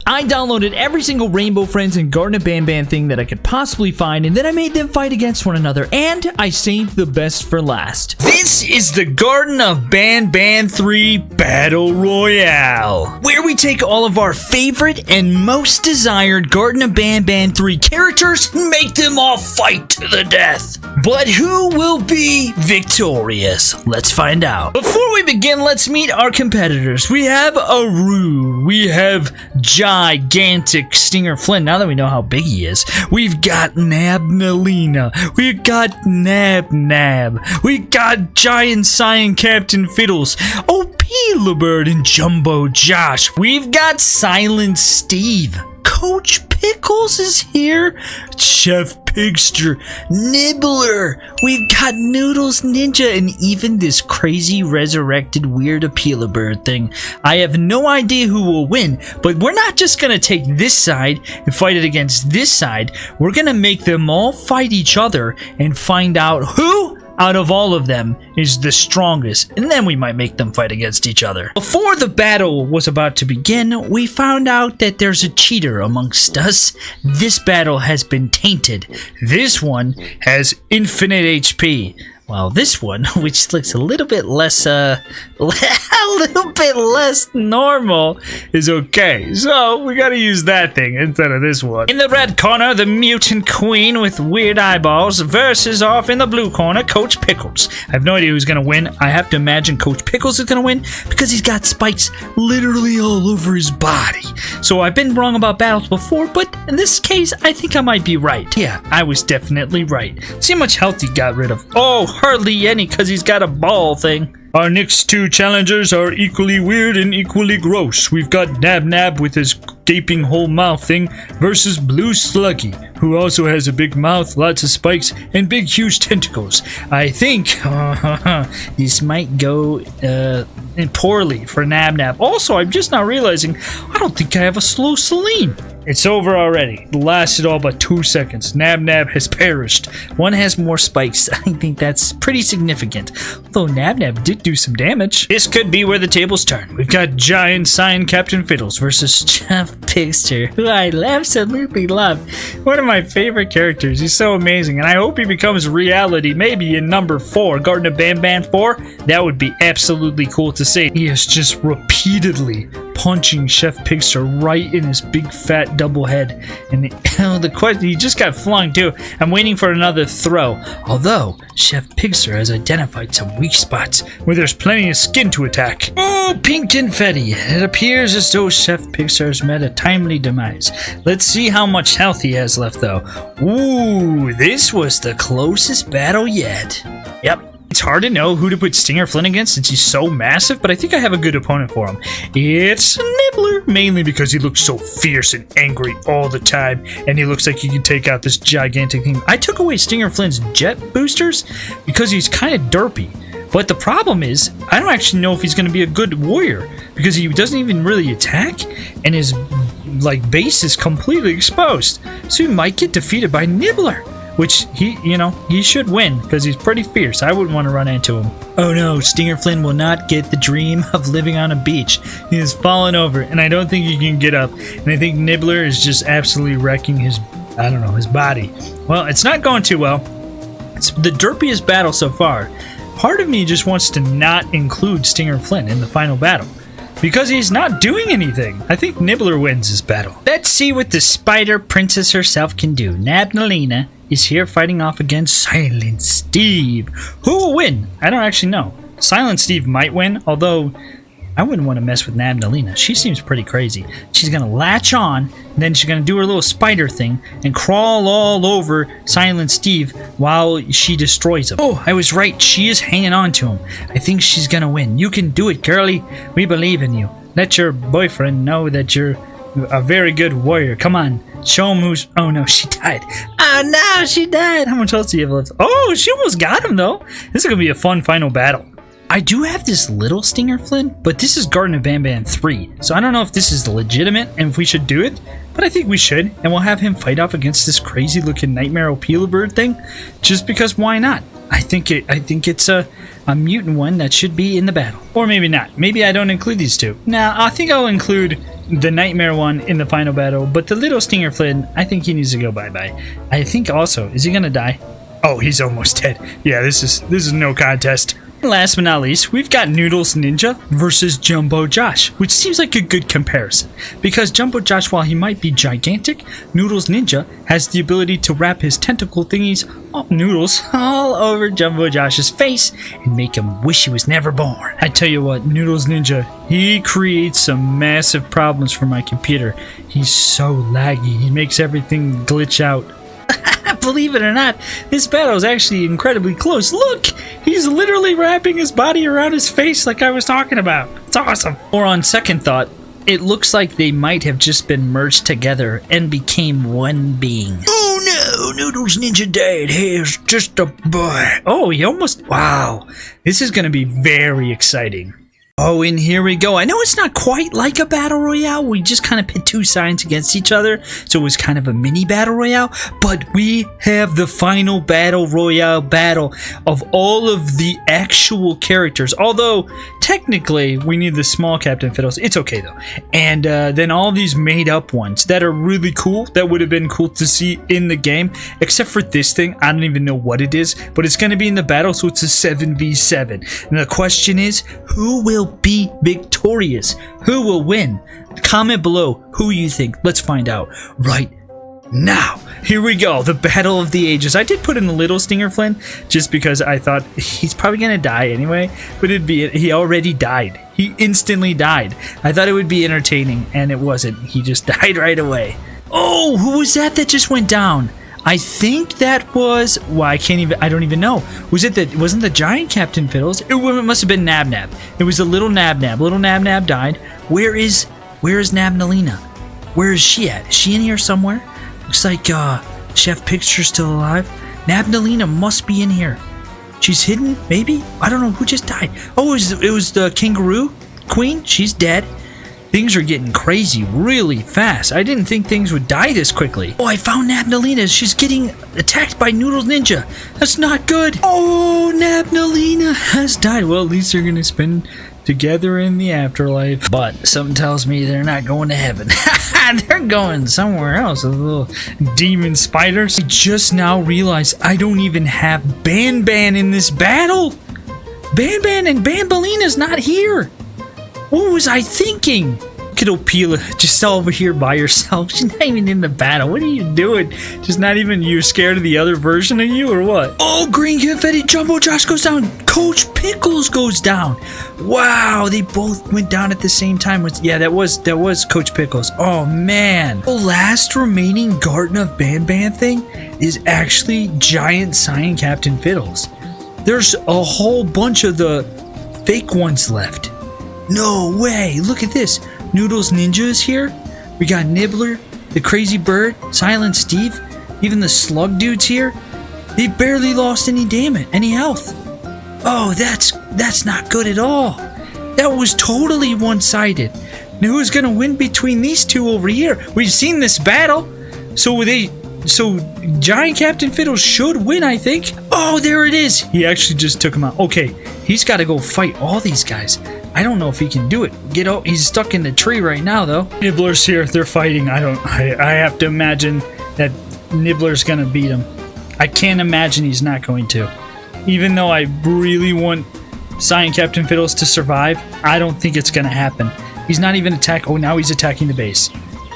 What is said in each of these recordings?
I downloaded every single Rainbow Friends and Garten of Banban thing that I could possibly find, and then I made them fight against one another, and I saved the best for last. This is the Garten of Banban 3 Battle Royale, where we take all of our favorite and most desired Garten of Banban 3 characters and make them all fight to the death. But who will be victorious? Let's find out. Before we begin, let's meet our competitors. We have Aru, we have gigantic Stinger Flynn, now that we know how big he is. We've got Nabnalina, we've got Nab, we got Giant Cyan Captain Fiddles, Peelabird and Jumbo Josh. We've got Silent Steve. Coach Pickles is here. Chef Pigster, Nibbler. We've got Noodles Ninja and even this crazy resurrected weird Peelabird thing. I have no idea who will win, but we're not just gonna take this side and fight it against this side. We're gonna make them all fight each other and find out who out of all of them is the strongest, and then we might make them fight against each other. Before the battle was about to begin, we found out that there's a cheater amongst us. This battle has been tainted. This one has infinite HP. Well, this one, which looks a little bit less, normal, is okay. So, we gotta use that thing instead of this one. In the red corner, the mutant queen with weird eyeballs versus off in the blue corner, Coach Pickles. I have no idea who's gonna win. I have to imagine Coach Pickles is gonna win because he's got spikes literally all over his body. So, I've been wrong about battles before, but in this case, I think I might be right. Yeah, I was definitely right. See how much health he got rid of. Oh, hardly any, because he's got a ball thing. Our next two challengers are equally weird and equally gross. We've got Nab with his gaping whole mouth thing versus Blue Sluggy, who also has a big mouth, lots of spikes, and big huge tentacles. I think this might go poorly for Nab. Also, I'm just now realizing I don't think I have a slow Celine. It's over already. It lasted all but 2 seconds. Nab has perished. One has more spikes. I think that's pretty significant. Although Nab did do some damage. This could be where the tables turn. We've got Giant Cyan Captain Fiddles versus Chef Pigster, who I absolutely love. One of my favorite characters. He's so amazing, and I hope he becomes reality maybe in number 4, Garten of Banban 4. That would be absolutely cool to see. He is just repeatedly punching Chef Pigster right in his big fat double head, and the question, he just got flung too. I'm waiting for another throw, although Chef Pigster has identified some weak spots where there's plenty of skin to attack. Oh, pink confetti. It appears as though Chef Pigster has met a timely demise. Let's see how much health he has left though. Ooh, this was the closest battle yet. Yep. It's hard to know who to put Stinger Flynn against since he's so massive, but I think I have a good opponent for him. It's Nibbler, mainly because he looks so fierce and angry all the time, and he looks like he can take out this gigantic thing. I took away Stinger Flynn's jet boosters because he's kind of derpy. But the problem is, I don't actually know if he's going to be a good warrior because he doesn't even really attack, and his base is completely exposed. So he might get defeated by Nibbler. Which, he should win, because he's pretty fierce. I wouldn't want to run into him. Oh no, Stinger Flynn will not get the dream of living on a beach. He has fallen over, and I don't think he can get up. And I think Nibbler is just absolutely wrecking his body. Well, it's not going too well. It's the derpiest battle so far. Part of me just wants to not include Stinger Flynn in the final battle, because he's not doing anything. I think Nibbler wins this battle. Let's see what the spider princess herself can do. Nabnalina is here fighting off against Silent Steve. Who will win? I don't actually know. Silent Steve might win, although I wouldn't want to mess with Nabnalina. She seems pretty crazy. She's going to latch on, and then she's going to do her little spider thing and crawl all over Silent Steve while she destroys him. Oh, I was right. She is hanging on to him. I think she's going to win. You can do it, girlie. We believe in you. Let your boyfriend know that you're a very good warrior. Come on. Show him who's... Oh, no, she died. Oh, no, she died. How much else do you have left? Oh, she almost got him, though. This is going to be a fun final battle. I do have this little Stinger Flynn, but this is Garten of Banban 3, so I don't know if this is legitimate and if we should do it, but I think we should, and we'll have him fight off against this crazy-looking Nightmare Peelabird thing, just because why not? I think it's a mutant one that should be in the battle. Or maybe not. Maybe I don't include these two. Nah, I think I'll include the Nightmare one in the final battle, but the little Stinger Flynn, I think he needs to go bye-bye. I think also, is he gonna die? Oh, he's almost dead. Yeah, this is no contest. Last but not least, we've got Noodles Ninja versus Jumbo Josh, which seems like a good comparison. Because Jumbo Josh, while he might be gigantic, Noodles Ninja has the ability to wrap his tentacle thingies, noodles, all over Jumbo Josh's face and make him wish he was never born. I tell you what, Noodles Ninja, he creates some massive problems for my computer. He's so laggy, he makes everything glitch out. Believe it or not, this battle is actually incredibly close. Look! He's literally wrapping his body around his face like I was talking about. It's awesome. Or on second thought, it looks like they might have just been merged together and became one being. Oh no! Noodles Ninja died. He's just a boy. Oh, he almost... Wow. This is going to be very exciting. Oh, and here we go. I know it's not quite like a battle royale. We just kind of pit two sides against each other, so it was kind of a mini battle royale. But we have the final battle royale battle of all of the actual characters. Although, technically, we need the small Captain Fiddles. It's okay, though. And then all these made-up ones that are really cool, that would have been cool to see in the game. Except for this thing. I don't even know what it is, but it's going to be in the battle, so it's a 7v7. And the question is, who will be victorious? Who will win? Comment below who you think. Let's find out right now. Here we go, the battle of the ages. I did put in the little Stinger Flynn just because I thought he's probably gonna die anyway, but he already died. He instantly died. I thought it would be entertaining, and it wasn't. He just died right away. Oh, who was that just went down? I think that was... Well, I don't even know. Wasn't the giant Captain Fiddles? It must have been Nab Nab. It was the little Nab Nab. Little Nab Nab died. Where is Nabnalina? Where is she at? Is she in here somewhere? Looks like Chef Picture's still alive. Nabnalina must be in here. She's hidden, maybe? I don't know who just died. Oh, it was the Kangaroo Queen. She's dead. Things are getting crazy really fast. I didn't think things would die this quickly. Oh, I found Nabnalina. She's getting attacked by Noodles Ninja. That's not good. Oh, Nabnalina has died. Well, at least they're going to spend together in the afterlife. But something tells me they're not going to heaven. They're going somewhere else. Those little demon spiders. I just now realized I don't even have Banban in this battle. Banban and Bambalina's not here. What was I thinking? Look at Opila just over here by herself. She's not even in the battle. What are you doing? Just not even you scared of the other version of you or what? Oh, Green Confetti Jumbo Josh goes down. Coach Pickles goes down. Wow, they both went down at the same time. Yeah, that was Coach Pickles. Oh, man. The last remaining Garten of Banban thing is actually Giant Cyan Captain Fiddles. There's a whole bunch of the fake ones left. No way! Look at this! Noodles Ninja is here. We got Nibbler, the Crazy Bird, Silent Steve, even the Slug Dude's here. They barely lost any health. Oh, that's not good at all. That was totally one-sided. Now who's gonna win between these two over here? We've seen this battle. So Giant Captain Fiddles should win, I think. Oh, there it is. He actually just took him out. Okay, he's got to go fight all these guys. I don't know if he can do it. He's stuck in the tree right now, though. Nibbler's here. They're fighting. I have to imagine that Nibbler's gonna beat him. I can't imagine he's not going to. Even though I really want Cyan Captain Fiddles to survive, I don't think it's gonna happen. He's not even attacking. Oh, now he's attacking the base.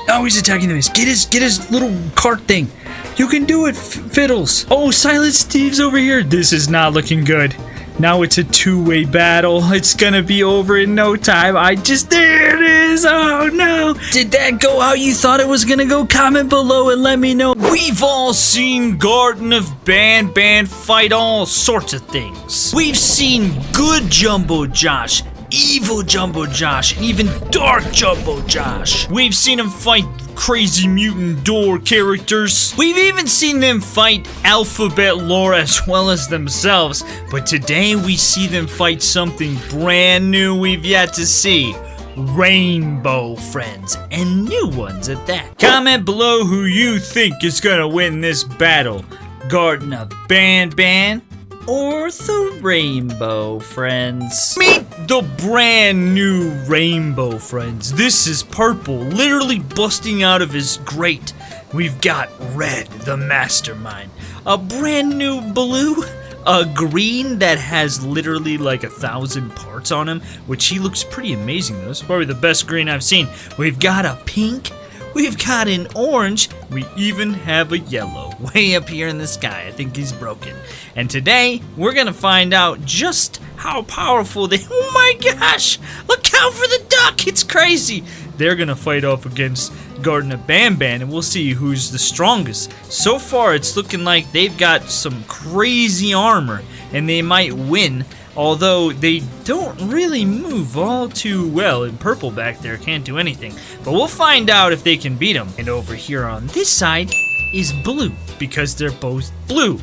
Oh, he's attacking the base. Get his little cart thing. You can do it, Fiddles. Oh, Silent Steve's over here. This is not looking good. Now it's a two-way battle. It's gonna be over in no time. There it is. Oh no. Did that go how you thought it was gonna go? Comment below and let me know. We've all seen Garten of Banban fight all sorts of things. We've seen good Jumbo Josh, evil Jumbo Josh, and even dark Jumbo Josh. We've seen him fight crazy mutant door characters. We've even seen them fight alphabet lore as well as themselves. But today we see them fight something brand new we've yet to see. Rainbow friends, and new ones at that. Comment below who you think is gonna win this battle. Garten of Banban or the rainbow, friends? Meet the brand new rainbow, friends. This is purple, literally busting out of his grate. We've got red, the mastermind. A brand new blue. A green that has literally like 1,000 parts on him, which he looks pretty amazing though. It's probably the best green I've seen. We've got a pink. We've got an orange. We even have a yellow way up here in the sky. I think he's broken. And today, we're going to find out just how powerful they... Oh my gosh! Look out for the duck! It's crazy! They're going to fight off against Garten of Banban, and we'll see who's the strongest. So far, it's looking like they've got some crazy armor, and they might win. Although they don't really move all too well, and purple back there can't do anything. But we'll find out if they can beat them. And over here on this side is blue, because they're both blue.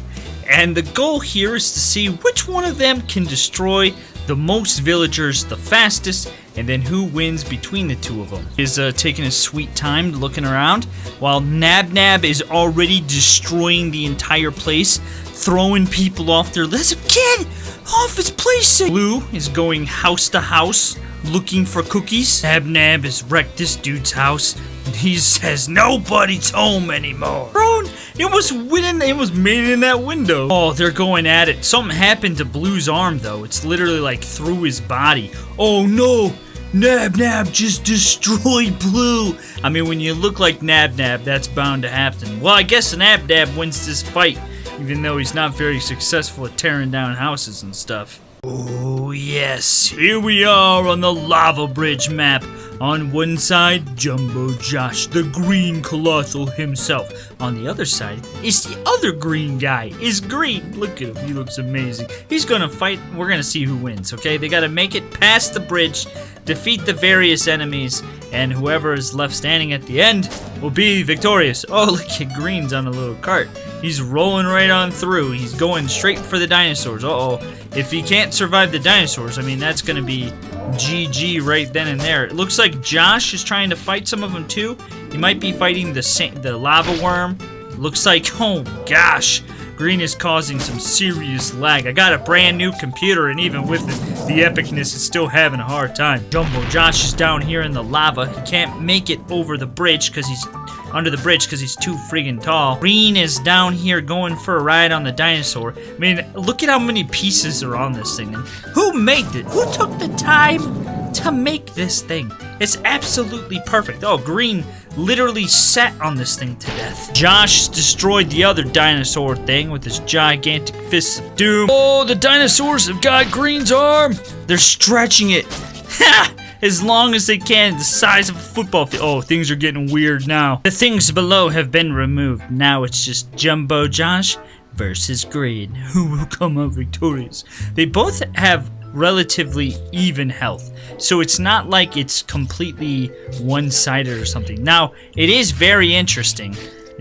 And the goal here is to see which one of them can destroy the most villagers the fastest, and then who wins between the two of them. Is taking a sweet time looking around, while Nab is already destroying the entire place, throwing people off their... Let's get off his place! Blue is going house to house, looking for cookies. Nab has wrecked this dude's house. He says nobody's home anymore. Bro, it was winning. It was made in that window. Oh, they're going at it. Something happened to Blue's arm though. It's literally like through his body. Oh no! Nab just destroyed Blue. I mean, when you look like Nab, that's bound to happen. Well, I guess Nab wins this fight, even though he's not very successful at tearing down houses and stuff. Oh yes, here we are on the lava bridge map. On one side, Jumbo Josh, the green colossal himself. On the other side is the other green guy. Is green. Look at him, he looks amazing. He's gonna fight, we're gonna see who wins, okay? They gotta make it past the bridge, defeat the various enemies, and whoever is left standing at the end will be victorious. Oh, look at Green's on a little cart. He's rolling right on through. He's going straight for the dinosaurs. Uh-oh. If he can't survive the dinosaurs, I mean, that's going to be GG right then and there. It looks like Josh is trying to fight some of them too. He might be fighting the lava worm. Looks like, oh gosh, Green is causing some serious lag. I got a brand new computer, and even with it, the epicness is still having a hard time. Jumbo Josh is down here in the lava. He can't make it over the bridge because he's under the bridge because he's too friggin' tall. Green is down here going for a ride on the dinosaur. I mean, look at how many pieces are on this thing. And who made it? Who took the time to make this thing? It's absolutely perfect. Oh, Green literally sat on this thing to death. Josh destroyed the other dinosaur thing with his gigantic fists of doom. Oh, the dinosaurs have got Green's arm. They're stretching it. Ha! As long as they can, the size of a football field. Oh, things are getting weird now. The things below have been removed. Now it's just Jumbo Josh versus Green. Who will come out victorious? They both have relatively even health, so it's not like it's completely one-sided or something. Now, it is very interesting.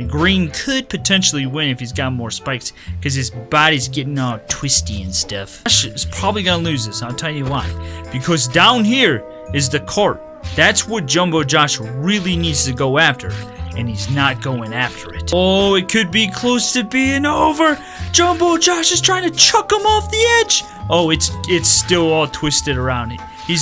Green could potentially win if he's got more spikes, because his body's getting all twisty and stuff. Josh is probably gonna lose this, I'll tell you why. Because down here is the cart. That's what Jumbo Josh really needs to go after, and he's not going after it. Oh, it could be close to being over. Jumbo Josh is trying to chuck him off the edge. Oh, it's still all twisted around.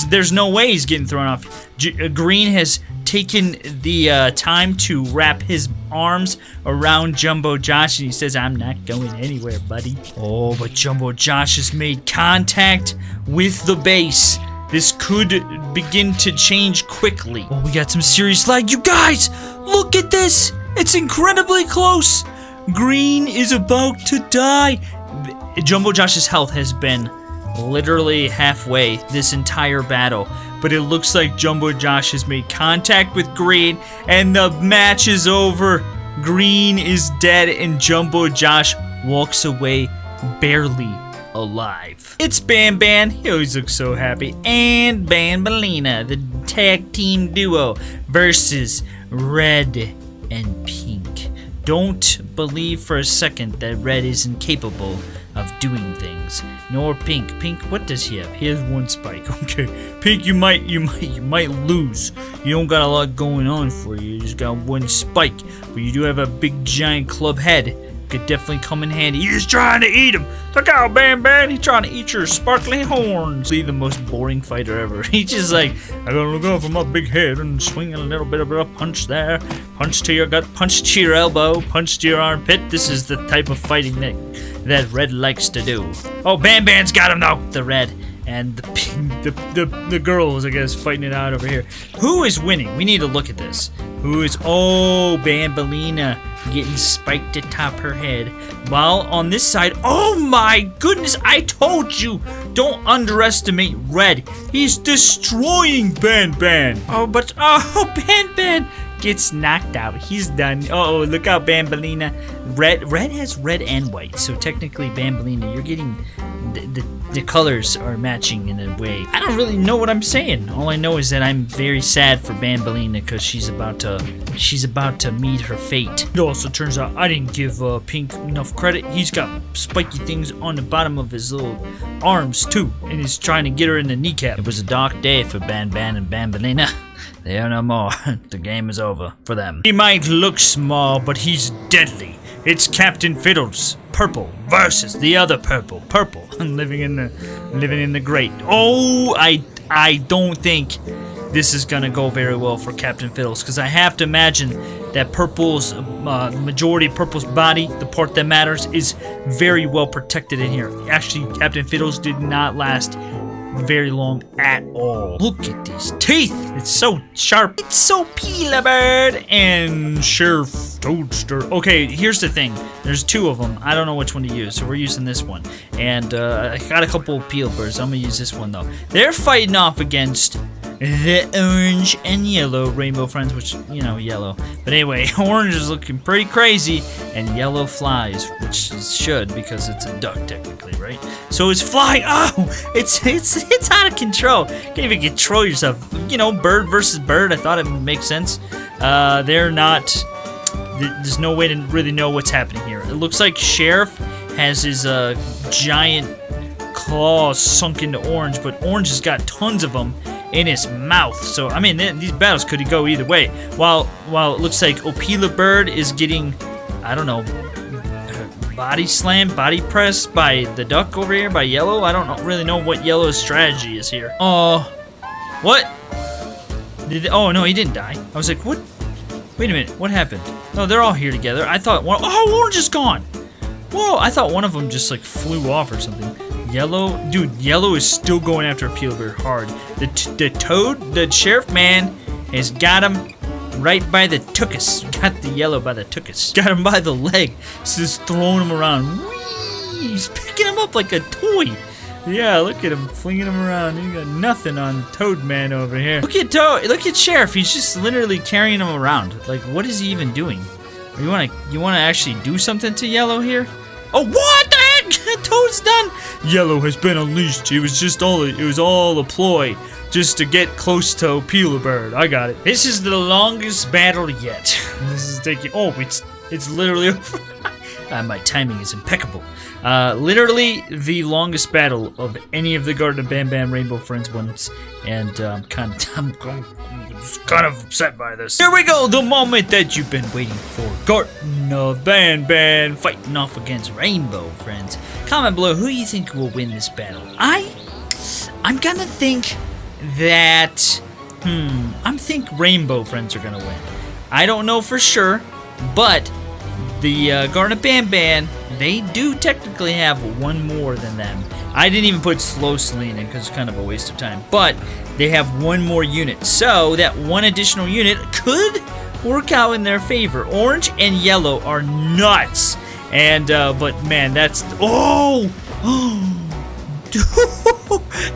There's no way he's getting thrown off. Green has taken the time to wrap his arms around Jumbo Josh, and he says, I'm not going anywhere, buddy. Oh, but Jumbo Josh has made contact with the base. This could begin to change quickly. Oh, we got some serious lag. You guys, look at this. It's incredibly close. Green is about to die. Jumbo Josh's health has been literally halfway this entire battle, but it looks like Jumbo Josh has made contact with Green, and the match is over. Green is dead, and Jumbo Josh walks away barely alive. It's Banban, he always looks so happy, and Banbalina, the tag team duo, versus Red and Pink. Don't believe for a second that Red is incapable of doing things, nor Pink. Pink, what does he have? He has one spike. Okay, Pink, you might lose. You don't got a lot going on for you. You just got one spike, but you do have a big giant club head. could definitely come in handy. He's trying to eat him. Look out, Banban. He's trying to eat your sparkly horns. He's the most boring fighter ever. He's just like, I gotta look out for my big head and swing a little bit of a punch there. Punch to your gut, punch to your elbow, punch to your armpit. This is the type of fighting that Red likes to do. Oh, Banban's got him though. The Red. And the girls, I guess, fighting it out over here. Who is winning? We need to look at this. Who is... Oh, Bambalina getting spiked atop her head. While on this side... Oh my goodness, I told you! Don't underestimate Red. He's destroying Banban. Oh, but... Oh, Banban gets knocked out. He's done. Uh-oh, look out, Bambalina. Red has red and white. So technically, Bambalina, you're getting... The colors are matching in a way. I don't really know what I'm saying. All I know is that I'm very sad for Bambalina because she's about to meet her fate. It also turns out I didn't give Pink enough credit. He's got spiky things on the bottom of his little arms too, and he's trying to get her in the kneecap. It was a dark day for Banban and Bambalina. They are no more. The game is over for them. He might look small, but he's deadly. It's Captain Fiddles, purple, versus the other purple, living in the grate. Oh, I don't think this is gonna go very well for Captain Fiddles, because I have to imagine that Purple's majority of Purple's body, the part that matters, is very well protected in here. Actually, Captain Fiddles did not last very long at all. Look at these teeth. It's so sharp. It's so Peelabird and Sheriff Toadster. Okay, here's the thing. There's two of them. I don't know which one to use, so we're using this one. And I got a couple of Peelabirds. I'm gonna use this one though. They're fighting off against the orange and yellow rainbow friends, which, you know, yellow. But anyway, orange is looking pretty crazy, and yellow flies, which it should, because it's a duck technically, right? So it's flying. Oh, it's out of control. Can't even control yourself. You know, bird versus bird. I thought it would make sense. They're not. There's no way to really know what's happening here. It looks like Sheriff has his giant claws sunk into Orange, but Orange has got tons of them in his mouth. So I mean, these battles could go either way. While it looks like Opila Bird is getting, I don't know, body slam, body press by the duck over here, by Yellow. I don't really know what Yellow's strategy is here. What? Oh no, he didn't die. I was like, what? Wait a minute, what happened? No, they're all here together. I thought one. Oh, Orange is gone. Whoa, I thought one of them just like flew off or something. Yellow, dude, Yellow is still going after Peelabird hard. The Toad, the Sheriff man, has got him right by the tuchus. Got the Yellow by the tuchus. Got him by the leg. He's just throwing him around. Whee! He's picking him up like a toy. Yeah, look at him flinging him around. He got nothing on Toad Man over here. Look at Sheriff. He's just literally carrying him around. Like, what is he even doing? You wanna actually do something to Yellow here? Oh, what the heck? Toad's done. Yellow has been unleashed. It was all a ploy just to get close to Peelabird. I got it. This is the longest battle yet. This is taking. Oh, it's literally. My timing is impeccable. Literally the longest battle of any of the Garden of Banban Rainbow Friends ones, and I'm kind of upset by this. Here we go, the moment that you've been waiting for. Garten of Banban fighting off against Rainbow Friends. Comment below who you think will win this battle. I'm gonna think that I think Rainbow Friends are gonna win. I don't know for sure, but the Garten of Banban, they do technically have one more than them. I didn't even put Slow Selene in because it's kind of a waste of time, but they have one more unit, so that one additional unit could work out in their favor. Orange and Yellow are nuts, and but man, that's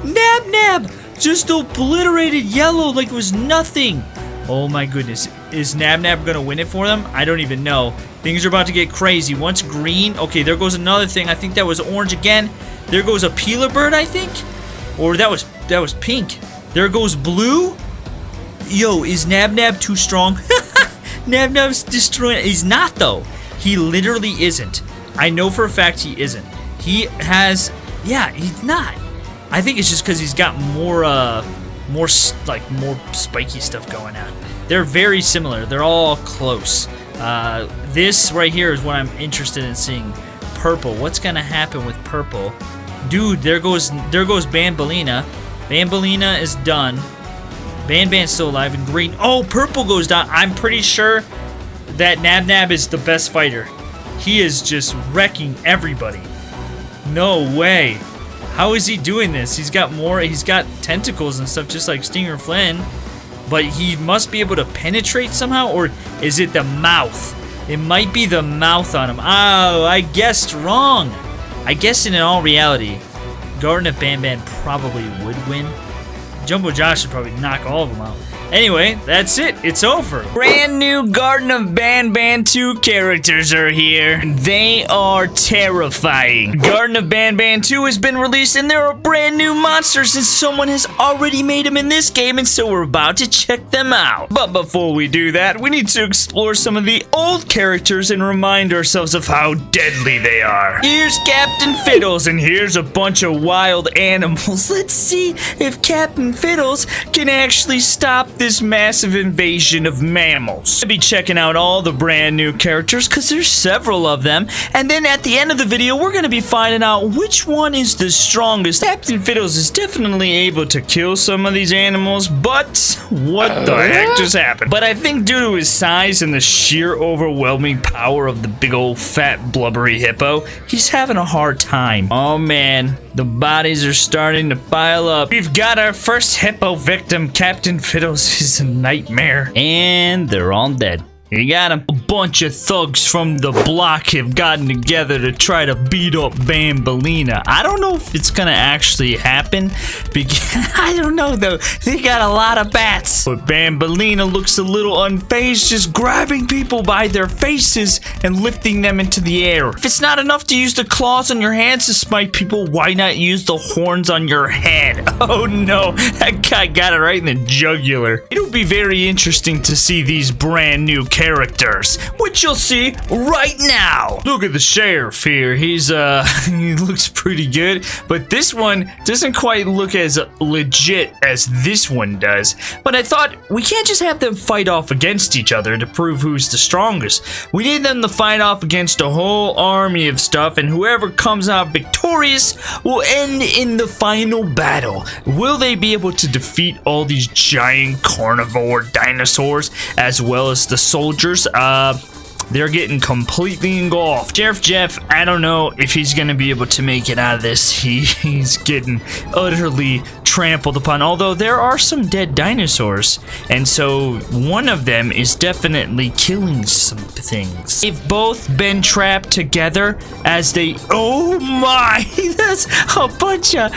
Nab just obliterated Yellow like it was nothing. Oh my goodness, is Nab gonna win it for them? I don't even know. Things are about to get crazy. Once green, okay, there goes another thing. I think that was orange again. There goes a Peelabird, I think, or that was pink. There goes blue. Yo, is Nab too strong? Nab's destroying. He's not though. He literally isn't. I know for a fact he isn't. He has. Yeah, he's not. I think it's just because he's got more spiky stuff going on. They're very similar. They're all close. This right here is what I'm interested in seeing. Purple. What's gonna happen with purple? Dude, there goes Banbalina. Banbalina is done. Banban's still alive, and green. Oh, purple goes down. I'm pretty sure that Nab is the best fighter. He is just wrecking everybody. No way. How is he doing this? He's got tentacles and stuff just like Stinger Flynn. But he must be able to penetrate somehow, or is it the mouth? It might be the mouth on him. Oh, I guessed wrong. I guess in all reality, Garten of Banban probably would win. Jumbo Josh would probably knock all of them out. Anyway, that's it. It's over. Brand new Garten of Banban 2 characters are here. They are terrifying. Garten of Banban 2 has been released, and there are brand new monsters, and someone has already made them in this game, and so we're about to check them out. But before we do that, we need to explore some of the old characters and remind ourselves of how deadly they are. Here's Captain Fiddles, and here's a bunch of wild animals. Let's see if Captain Fiddles can actually stop this massive invasion of mammals. I'll be checking out all the brand new characters because there's several of them, and then at the end of the video we're going to be finding out which one is the strongest. Captain Fiddles is definitely able to kill some of these animals, but what the heck just happened? But I think due to his size and the sheer overwhelming power of the big old fat blubbery hippo, he's having a hard time. Oh man, the bodies are starting to pile up. We've got our first hippo victim. Captain Fiddles is a nightmare. And they're all dead. You got him. A bunch of thugs from the block have gotten together to try to beat up Banbalina. I don't know if it's gonna actually happen, because I don't know though. They got a lot of bats. But Banbalina looks a little unfazed, just grabbing people by their faces and lifting them into the air. If it's not enough to use the claws on your hands to smite people, why not use the horns on your head? Oh no, that guy got it right in the jugular. It'll be very interesting to see these brand new characters, which you'll see right now. Look at the sheriff here. He's he looks pretty good, but this one doesn't quite look as legit as this one does. But I thought we can't just have them fight off against each other to prove who's the strongest. We need them to fight off against a whole army of stuff, and whoever comes out victorious will end in the final battle. Will they be able to defeat all these giant carnivore dinosaurs as well as the soldiers? They're getting completely engulfed. Sheriff Jeff, I don't know if he's gonna be able to make it out of this. He's getting utterly trampled upon, although there are some dead dinosaurs, and so one of them is definitely killing some things. They've both been trapped together as they, oh my, that's a bunch of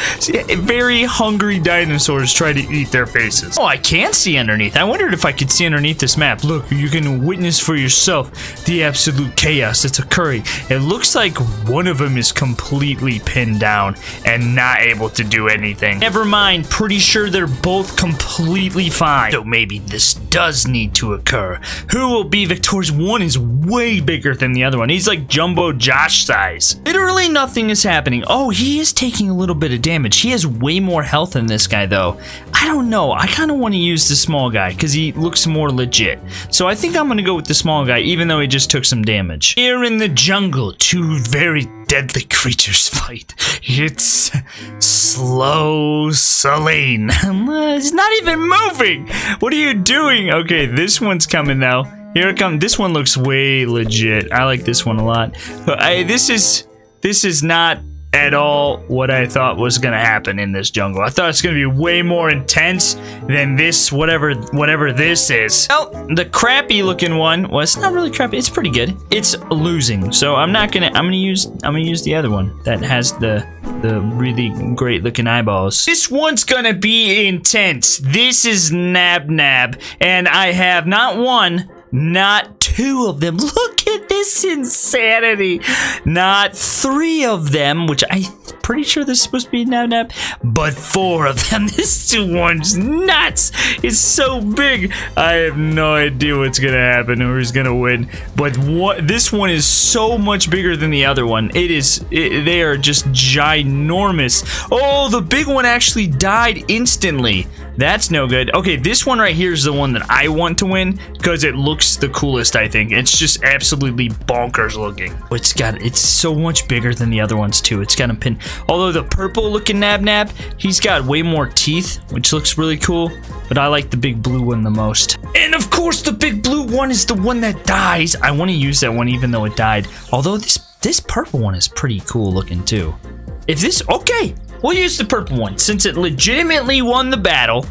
very hungry dinosaurs trying to eat their faces. Oh, I can see underneath. I wondered if I could see underneath this map. Look, you can witness for yourself the absolute chaos that's occurring. It looks like one of them is completely pinned down and not able to do anything. Never mind. Pretty sure they're both completely fine. So maybe this does need to occur. Who will be victorious? One is way bigger than the other one. He's like Jumbo Josh size. Literally nothing is happening. Oh, he is taking a little bit of damage. He has way more health than this guy though. I don't know. I kind of want to use the small guy because he looks more legit. So I think I'm going to go with the small guy even though he just took some damage. Here in the jungle, two very deadly creatures fight. It's slow Celine. It's not even moving. What are you doing? Okay, this one's coming now. Here it comes. This one looks way legit. I like this one a lot. This is not at all what I thought was gonna happen in this jungle. I thought it's gonna be way more intense than this, whatever this is. Well, the crappy looking one, well, it's not really crappy, it's pretty good. It's losing, so I'm gonna use the other one that has the really great looking eyeballs. This one's gonna be intense. This is Nab, and I have not one, not two of them. Look at this insanity. Not three of them, which I'm pretty sure this is supposed to be Nab, but four of them. This one's nuts. It's so big. I have no idea what's gonna happen or who's gonna win. But this one is so much bigger than the other one. They are just ginormous. Oh, the big one actually died instantly. That's no good. Okay, this one right here is the one that I want to win because it looks the coolest, I think. It's just absolutely bonkers looking. It's so much bigger than the other ones too. It's got a pin. Although the purple looking Nab Nab, he's got way more teeth, which looks really cool. But I like the big blue one the most. And of course, the big blue one is the one that dies. I want to use that one even though it died. Although this purple one is pretty cool looking too. Okay, we'll use the purple one since it legitimately won the battle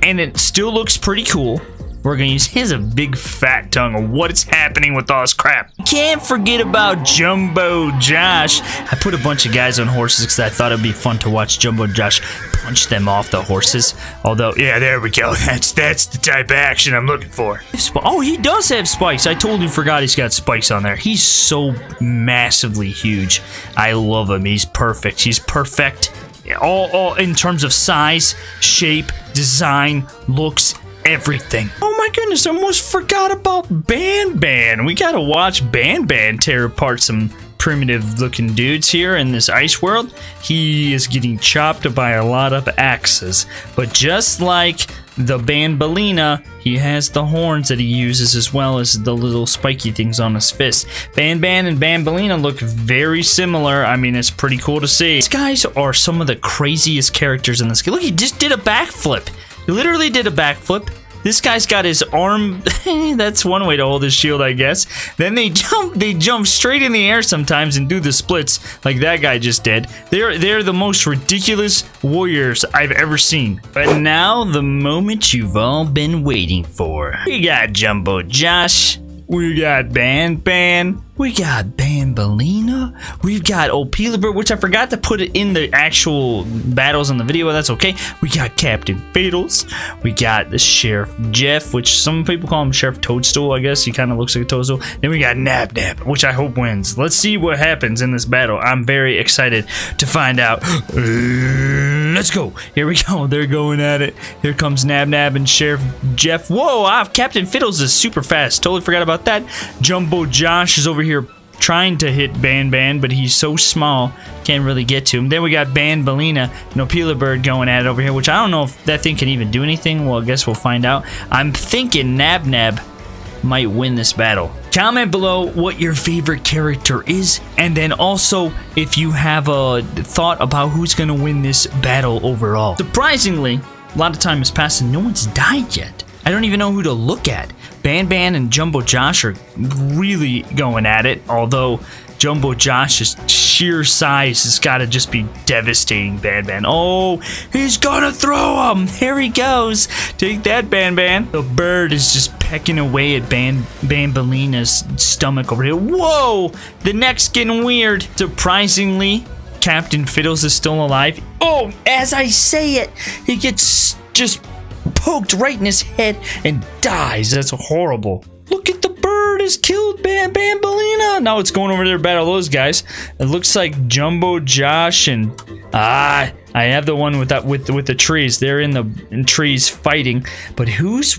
and it still looks pretty cool. We're gonna use his a big fat tongue of what is happening with all this crap. Can't forget about Jumbo Josh. I put a bunch of guys on horses because I thought it'd be fun to watch Jumbo Josh punch them off the horses. Although, yeah, there we go. That's the type of action I'm looking for. Oh, he does have spikes. I totally forgot he's got spikes on there. He's so massively huge. I love him. He's perfect. He's perfect. All in terms of size, shape, design, looks, everything. Oh my goodness, I almost forgot about Banban. We gotta watch Banban tear apart some primitive looking dudes here in this ice world. He is getting chopped by a lot of axes, but just like the Banbalina, he has the horns that he uses as well as the little spiky things on his fist. Banban and Banbalina look very similar. I mean, it's pretty cool to see. These guys are some of the craziest characters in this game. Look, he just did a backflip. He literally did a backflip. This guy's got his arm. That's one way to hold his shield, I guess. Then they jump straight in the air sometimes and do the splits like that guy just did. They're the most ridiculous warriors I've ever seen. But now the moment you've all been waiting for. We got Jumbo Josh. We got Banban. We got Banbalina. We've got Opelibird, which I forgot to put it in the actual battles in the video. That's okay. We got Captain Fatals. We got the Sheriff Jeff, which some people call him Sheriff Toadstool, I guess. He kind of looks like a toadstool. Then we got Nab Nab, which I hope wins. Let's see what happens in this battle. I'm very excited to find out. Let's go. Here we go. They're going at it. Here comes Nab Nab and Sheriff Jeff. Whoa, Captain Fiddles is super fast. Totally forgot about that. Jumbo Josh is over here trying to hit Banban, but he's so small, can't really get to him. Then we got Banbalina and Opelibird going at it over here, which I don't know if that thing can even do anything. Well, I guess we'll find out. I'm thinking Nab Nab might win this battle. Comment below what your favorite character is, and then also if you have a thought about who's gonna win this battle overall. Surprisingly, a lot of time has passed and no one's died yet. I don't even know who to look at. Banban and Jumbo Josh are really going at it, although Jumbo Josh's sheer size has got to just be devastating Banban. Oh, he's gonna throw him! Here he goes! Take that, Banban! The bird is just pecking away at Banbalina's stomach over here. Whoa! The neck's getting weird. Surprisingly, Captain Fiddles is still alive. Oh, as I say it, he gets just poked right in his head and dies. That's horrible. Look at the bird has killed Banbalina. Now it's going over there to battle those guys. It looks like Jumbo Josh and I have the one with the trees. They're in the trees fighting. But who's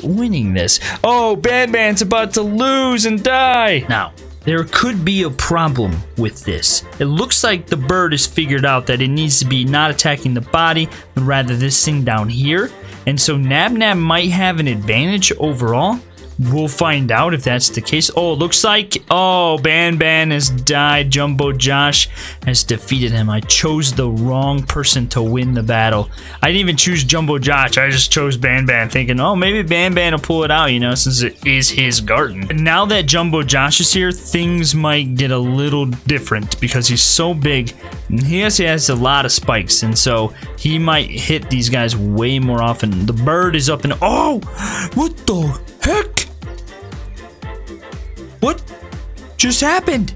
winning this? Oh, Banban's about to lose and die. Now, there could be a problem with this. It looks like the bird has figured out that it needs to be not attacking the body, but rather this thing down here. And so Nab Nab might have an advantage overall. We'll find out if that's the case. Oh, it looks like, Banban has died. Jumbo Josh has defeated him. I chose the wrong person to win the battle. I didn't even choose Jumbo Josh. I just chose Banban, thinking, oh, maybe Banban will pull it out, you know, since it is his garden. And now that Jumbo Josh is here, things might get a little different because he's so big. And he has a lot of spikes, and so he might hit these guys way more often. The bird is up and, oh, what the heck? What just happened?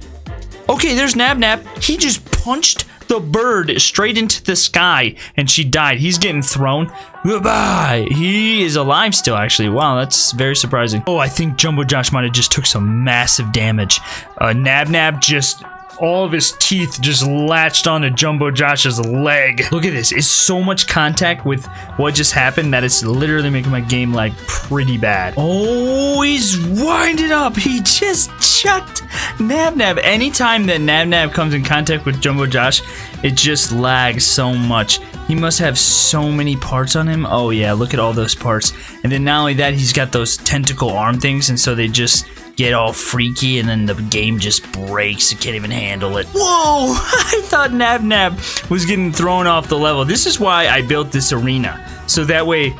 Okay, there's Nab Nab. He just punched the bird straight into the sky, and she died. He's getting thrown. Goodbye. He is alive still, actually. Wow, that's very surprising. Oh, I think Jumbo Josh might have just took some massive damage. Nab Nab just... all of his teeth just latched onto Jumbo Josh's leg. Look at this. It's so much contact with what just happened that it's literally making my game like pretty bad. Oh, he's winded up. He just chucked Nab Nab. Anytime that Nab Nab comes in contact with Jumbo Josh, it just lags so much. He must have so many parts on him. Oh yeah, look at all those parts. And then not only that, he's got those tentacle arm things, and so they just get all freaky, and then the game just breaks. You can't even handle it. Whoa! I thought Nab Nab was getting thrown off the level. This is why I built this arena, so that way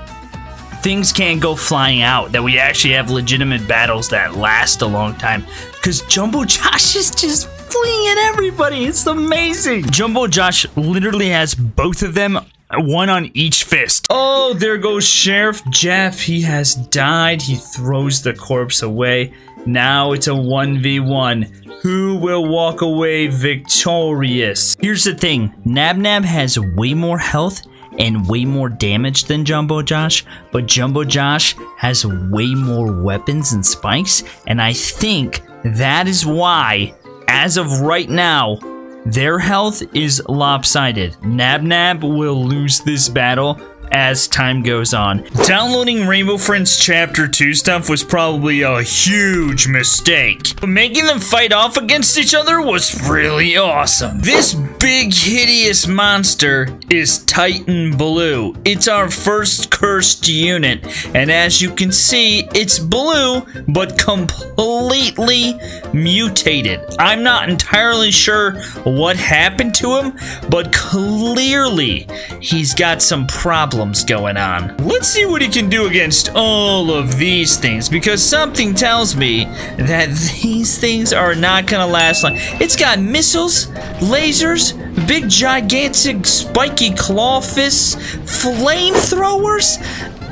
things can't go flying out, that we actually have legitimate battles that last a long time. Because Jumbo Josh is just fleeing at everybody. It's amazing. Jumbo Josh literally has both of them, one on each fist. Oh, there goes Sheriff Jeff. He has died. He throws the corpse away. Now it's a 1v1. Who will walk away victorious? Here's the thing. Nab Nab has way more health and way more damage than Jumbo Josh, but Jumbo Josh has way more weapons and spikes, and I think that is why, as of right now, their health is lopsided. Nab Nab will lose this battle as time goes on. Downloading Rainbow Friends Chapter 2 stuff was probably a huge mistake, but making them fight off against each other was really awesome. This big hideous monster is Titan Blue. It's our first cursed unit, and as you can see, it's blue but completely mutated. I'm not entirely sure what happened to him, but clearly he's got some problems going on. Let's see what he can do against all of these things, because something tells me that these things are not gonna last long. It's got missiles, lasers, big gigantic spiky claw fists, flamethrowers,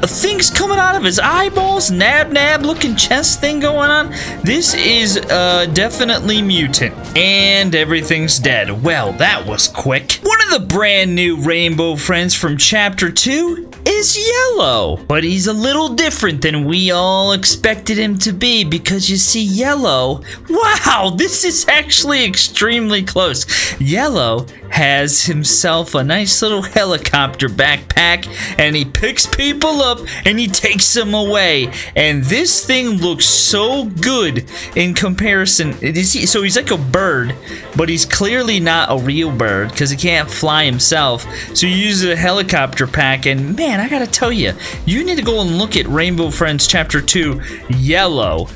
things coming out of his eyeballs, Nab looking chest thing going on. This is definitely mutant, and everything's dead. Well, that was quick. One of the brand new Rainbow Friends from Chapter 2 is Yellow, but he's a little different than we all expected him to be, because you see, Yellow, wow, this is actually extremely close. Yellow has himself a nice little helicopter backpack, and he picks people up and he takes them away, and this thing looks so good in comparison. So he's like a bird, but he's clearly not a real bird because he can't fly himself, so he uses a helicopter pack. And man, I gotta tell you, you need to go and look at Rainbow Friends Chapter 2 Yellow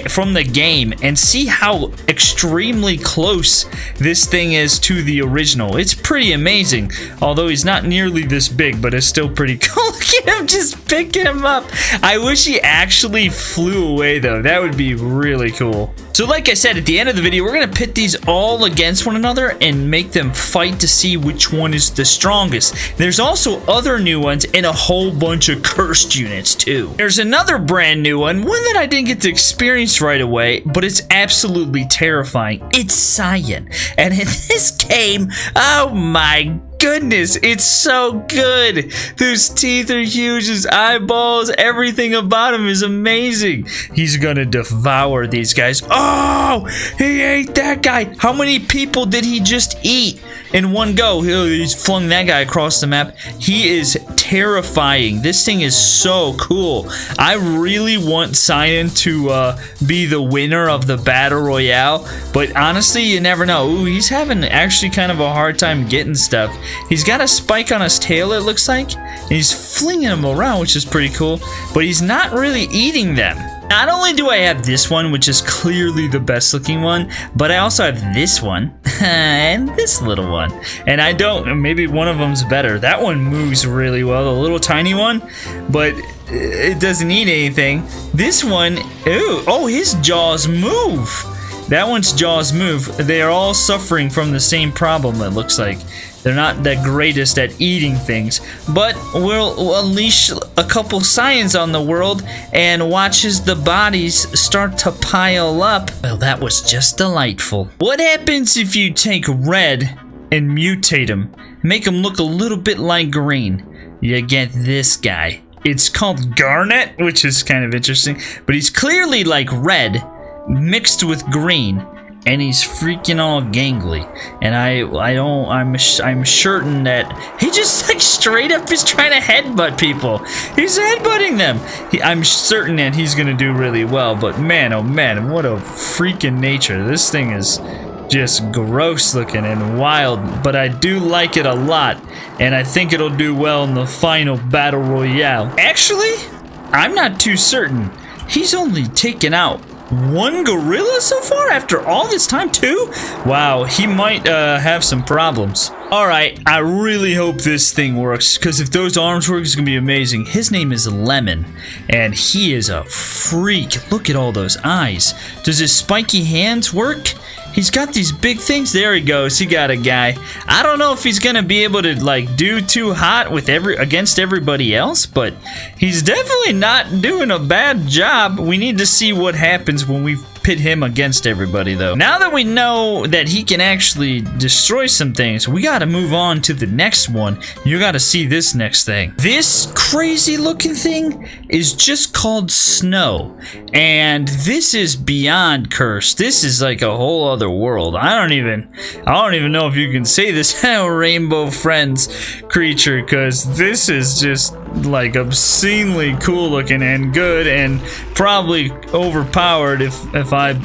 from the game and see how extremely close this thing is to the original. It's pretty amazing, although he's not nearly this big, but it's still pretty cool. Look at him just picking him up. I wish he actually flew away though. That would be really cool. So like I said, at the end of the video, we're gonna pit these all against one another and make them fight to see which one is the strongest. There's also other new ones and a whole bunch of cursed units too. There's another brand new one that I didn't get to experience right away, but it's absolutely terrifying. It's Cyan, and in this game, oh my goodness, it's so good. Those teeth are huge, his eyeballs, everything about him is amazing. He's gonna devour these guys. Oh, he ate that guy. How many people did he just eat in one go? He's flung that guy across the map. He is terrifying. This thing is so cool. I really want Cyan to be the winner of the Battle Royale, but honestly, you never know. Ooh, he's having actually kind of a hard time getting stuff. He's got a spike on his tail, it looks like, and he's flinging them around, which is pretty cool, but he's not really eating them. Not only do I have this one, which is clearly the best looking one, but I also have this one and this little one. And I don't, maybe one of them's better. That one moves really well, the little tiny one, but it doesn't eat anything. This one, oh, his jaws move. That one's jaws move. They are all suffering from the same problem, it looks like. They're not the greatest at eating things, but we'll unleash a couple Cyans on the world and watch as the bodies start to pile up. Well, that was just delightful. What happens if you take red and mutate him? Make him look a little bit like green. You get this guy. It's called Garnet, which is kind of interesting, but he's clearly like red mixed with green. And he's freaking all gangly, and I'm certain that he just like straight up is trying to headbutt people. He's headbutting them. I'm certain that he's gonna do really well, but man, oh man, what a freaking nature. This thing is just gross looking and wild, but I do like it a lot, and I think it'll do well in the final battle royale. Actually, I'm not too certain. He's only taken out one gorilla so far after all this time too? Wow, he might have some problems. Alright, I really hope this thing works, because if those arms work, it's gonna be amazing. His name is Lemon, and he is a freak. Look at all those eyes. Does his spiky hands work? He's got these big things. There he goes. He got a guy. I don't know if he's gonna be able to like do too hot with against everybody else, but he's definitely not doing a bad job. We need to see what happens when we pit him against everybody though. Now that we know that he can actually destroy some things, we gotta move on to the next one. You gotta see this next thing. This crazy looking thing is just called Snow, and this is beyond cursed. This is like a whole other world. I don't even know if you can say this Rainbow Friends creature, because this is just like obscenely cool looking and good, and probably overpowered if I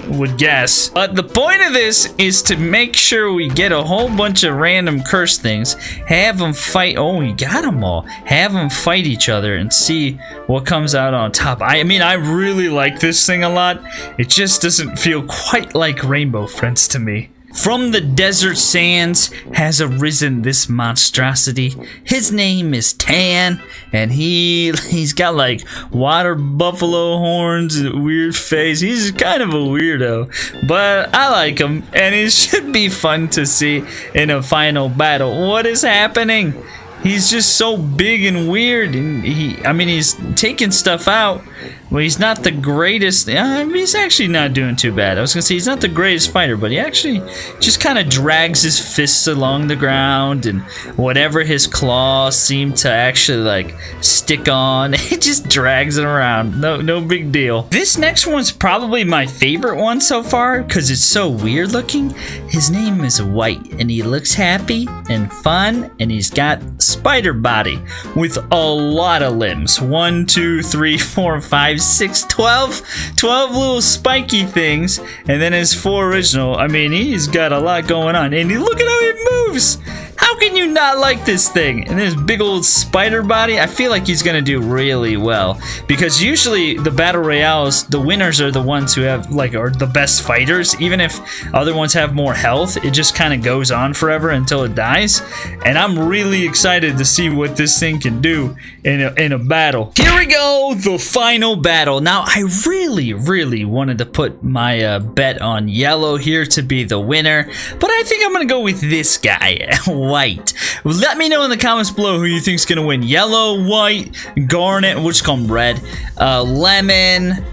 would guess. But the point of this is to make sure we get a whole bunch of random curse things, have them fight. Oh, we got them all. Have them fight each other and see what comes out on top. I mean, I really like this thing a lot. It just doesn't feel quite like Rainbow Friends to me. From the desert sands has arisen this monstrosity. His name is Tan, and he's got like water buffalo horns, a weird face. He's kind of a weirdo, but I like him, and it should be fun to see in a final battle. What is happening? He's just so big and weird, and he's taking stuff out. Well, he's not the greatest. He's actually not doing too bad. I was gonna say he's not the greatest fighter, but he actually just kind of drags his fists along the ground, and whatever his claws seem to actually like stick on, it just drags it around. No big deal. This next one's probably my favorite one so far because it's so weird looking. His name is White, and he looks happy and fun, and he's got spider body with a lot of limbs. 1, 2, 3, 4, 5, 6, 12 little spiky things, and then his 4 original. I mean, he's got a lot going on, and look at how he moves. How can you not like this thing? And this big old spider body, I feel like he's gonna do really well, because usually the battle royales, the winners are the ones who have are the best fighters. Even if other ones have more health, it just kind of goes on forever until it dies. And I'm really excited to see what this thing can do in a battle. Here we go, the final battle. Now I really wanted to put my bet on yellow here to be the winner, but I think I'm gonna go with this guy. White. Let me know in the comments below who you think's gonna win. Yellow, white, garnet, which come red, lemon,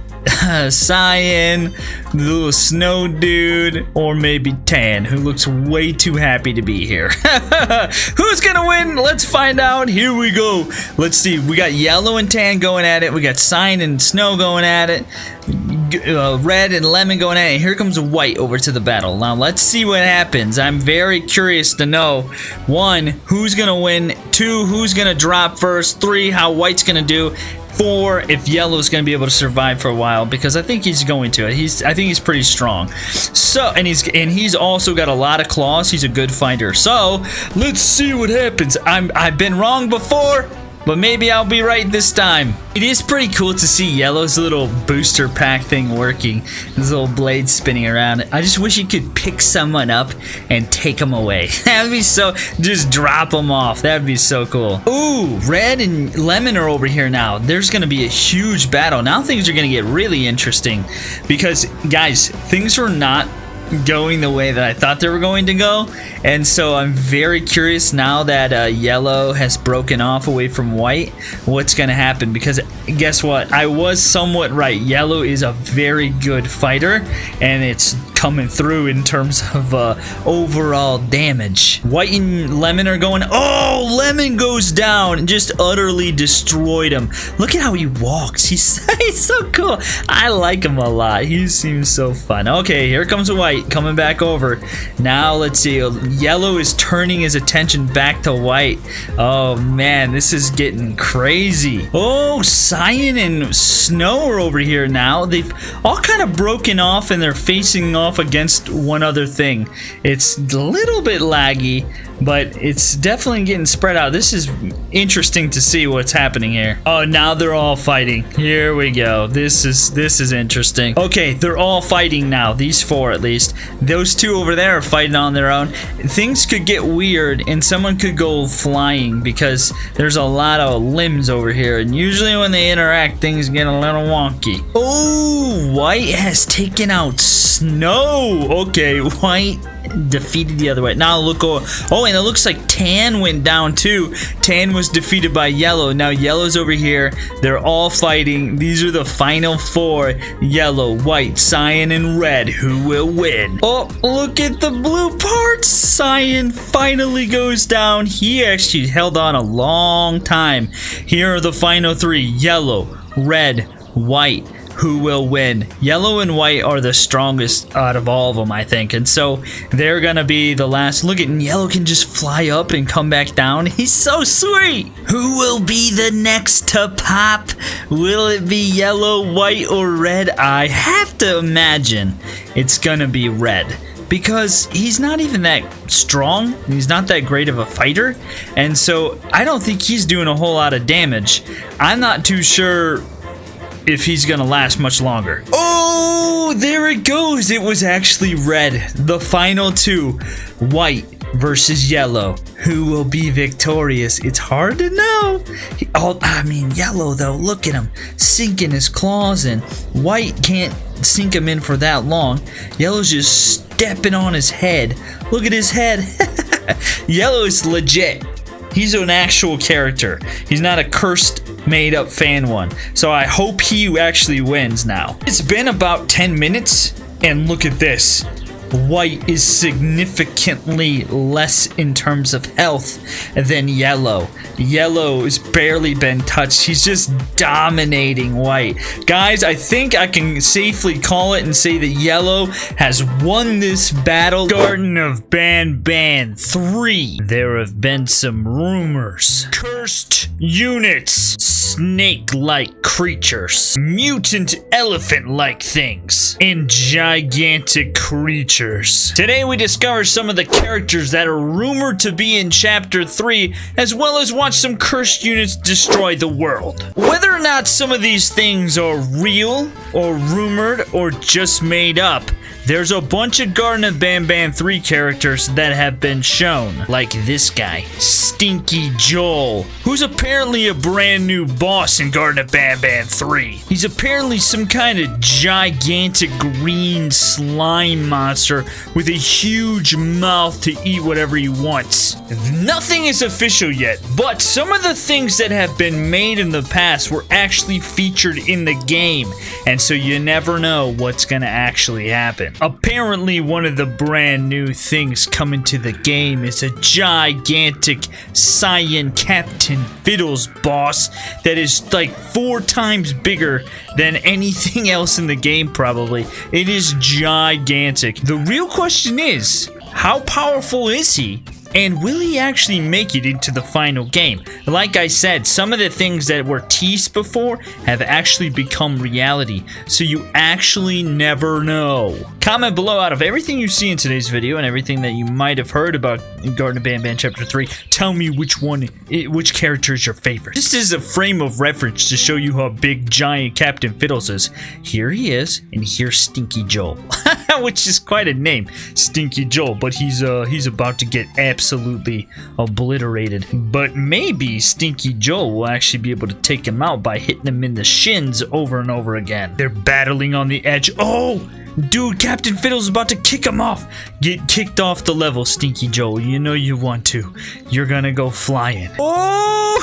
cyan, the little snow dude, or maybe Tan, who looks way too happy to be here. Who's gonna win? Let's find out. Here we go. Let's see. We got yellow and Tan going at it. We got cyan and snow going at it. Red and lemon going at it. Here comes white over to the battle. Now let's see what happens. I'm very curious to know, 1, who's gonna win, 2, who's gonna drop first, 3, how white's gonna do, 4, if yellow's gonna be able to survive for a while, because I think he's going to. I think he's pretty strong. So, and he's also got a lot of claws. He's a good fighter. So let's see what happens. I've been wrong before, but maybe I'll be right this time. It is pretty cool to see Yellow's little booster pack thing working. His little blade spinning around. I just wish he could pick someone up and take them away. That would be so, just drop them off. That would be so cool. Ooh, red and lemon are over here now. There's gonna be a huge battle. Now things are gonna get really interesting, because guys, things are not going the way that I thought they were going to go, and so I'm very curious now that yellow has broken off away from white, what's gonna happen, because guess what, I was somewhat right. Yellow is a very good fighter, and it's coming through in terms of overall damage. White and lemon are going. Oh, lemon goes down and just utterly destroyed him. Look at how he walks. He's so cool. I like him a lot. He seems so fun. Okay, here comes white. white coming back over. Now let's see. Yellow is turning his attention back to white. Oh man, this is getting crazy. Oh, Cyan and Snow are over here now. They've all kind of broken off and they're facing off against one other thing. It's a little bit laggy, but it's definitely getting spread out. This is interesting to see what's happening here. Oh, now they're all fighting. Here we go. This is interesting. Okay, they're all fighting now. These four at least. Those two over there are fighting on their own. Things could get weird and someone could go flying because there's a lot of limbs over here, and usually when they interact things get a little wonky. Oh, white has taken out Snow. Okay, white defeated the other way. Now look over. Oh, and it looks like Tan went down too. Tan was defeated by Yellow. Now Yellow's over here. They're all fighting. These are the final four. Yellow, White, Cyan, and Red. Who will win? Oh, look at the blue parts. Cyan finally goes down. He actually held on a long time. Here are the final three. Yellow, Red, White. Who will win? Yellow and white are the strongest out of all of them, I think. And so they're going to be the last. Look at Yellow can just fly up and come back down. He's so sweet. Who will be the next to pop? Will it be Yellow, White, or Red? I have to imagine it's going to be Red, because he's not even that strong. He's not that great of a fighter. And so I don't think he's doing a whole lot of damage. I'm not too sure if he's gonna last much longer. Oh, there it goes. It was actually Red. The final two, White versus Yellow. Who will be victorious? It's hard to know. Yellow though, look at him sinking his claws in. White can't sink him in for that long. Yellow's just stepping on his head. Look at his head. Yellow is legit. He's an actual character. He's not a cursed, made-up fan one. So I hope he actually wins now. It's been about 10 minutes, and look at this. White is significantly less in terms of health than Yellow. Yellow has barely been touched. He's just dominating White. Guys, I think I can safely call it and say that Yellow has won this battle. Garten of Banban 3. There have been some rumors. Cursed units. Snake-like creatures. Mutant elephant-like things. And gigantic creatures. Today we discover some of the characters that are rumored to be in Chapter 3, as well as watch some cursed units destroy the world. Whether or not some of these things are real, or rumored, or just made up, there's a bunch of Garten of Banban 3 characters that have been shown. Like this guy, Stinky Joel, who's apparently a brand new boss in Garten of Banban 3. He's apparently some kind of gigantic green slime monster with a huge mouth to eat whatever he wants. Nothing is official yet, but some of the things that have been made in the past were actually featured in the game, and so you never know what's gonna actually happen. Apparently, one of the brand new things coming to the game is a gigantic Cyan Captain Fiddles boss that is like 4 times bigger than anything else in the game, probably. It is gigantic. The real question is, how powerful is he? And will he actually make it into the final game? Like I said, some of the things that were teased before have actually become reality. So you actually never know. Comment below, out of everything you see in today's video and everything that you might have heard about Garten of Banban Chapter 3, tell me which character is your favorite. This is a frame of reference to show you how big giant Captain Fiddles is. Here he is, and here's Stinky Joel. Which is quite a name, Stinky Joel, but he's about to get absolutely obliterated. But maybe Stinky Joel will actually be able to take him out by hitting him in the shins over and over again. They're battling on the edge. Oh! Dude, Captain Fiddle's about to kick him off. Get kicked off the level, Stinky Joel. You know you want to. You're gonna go flying. Oh!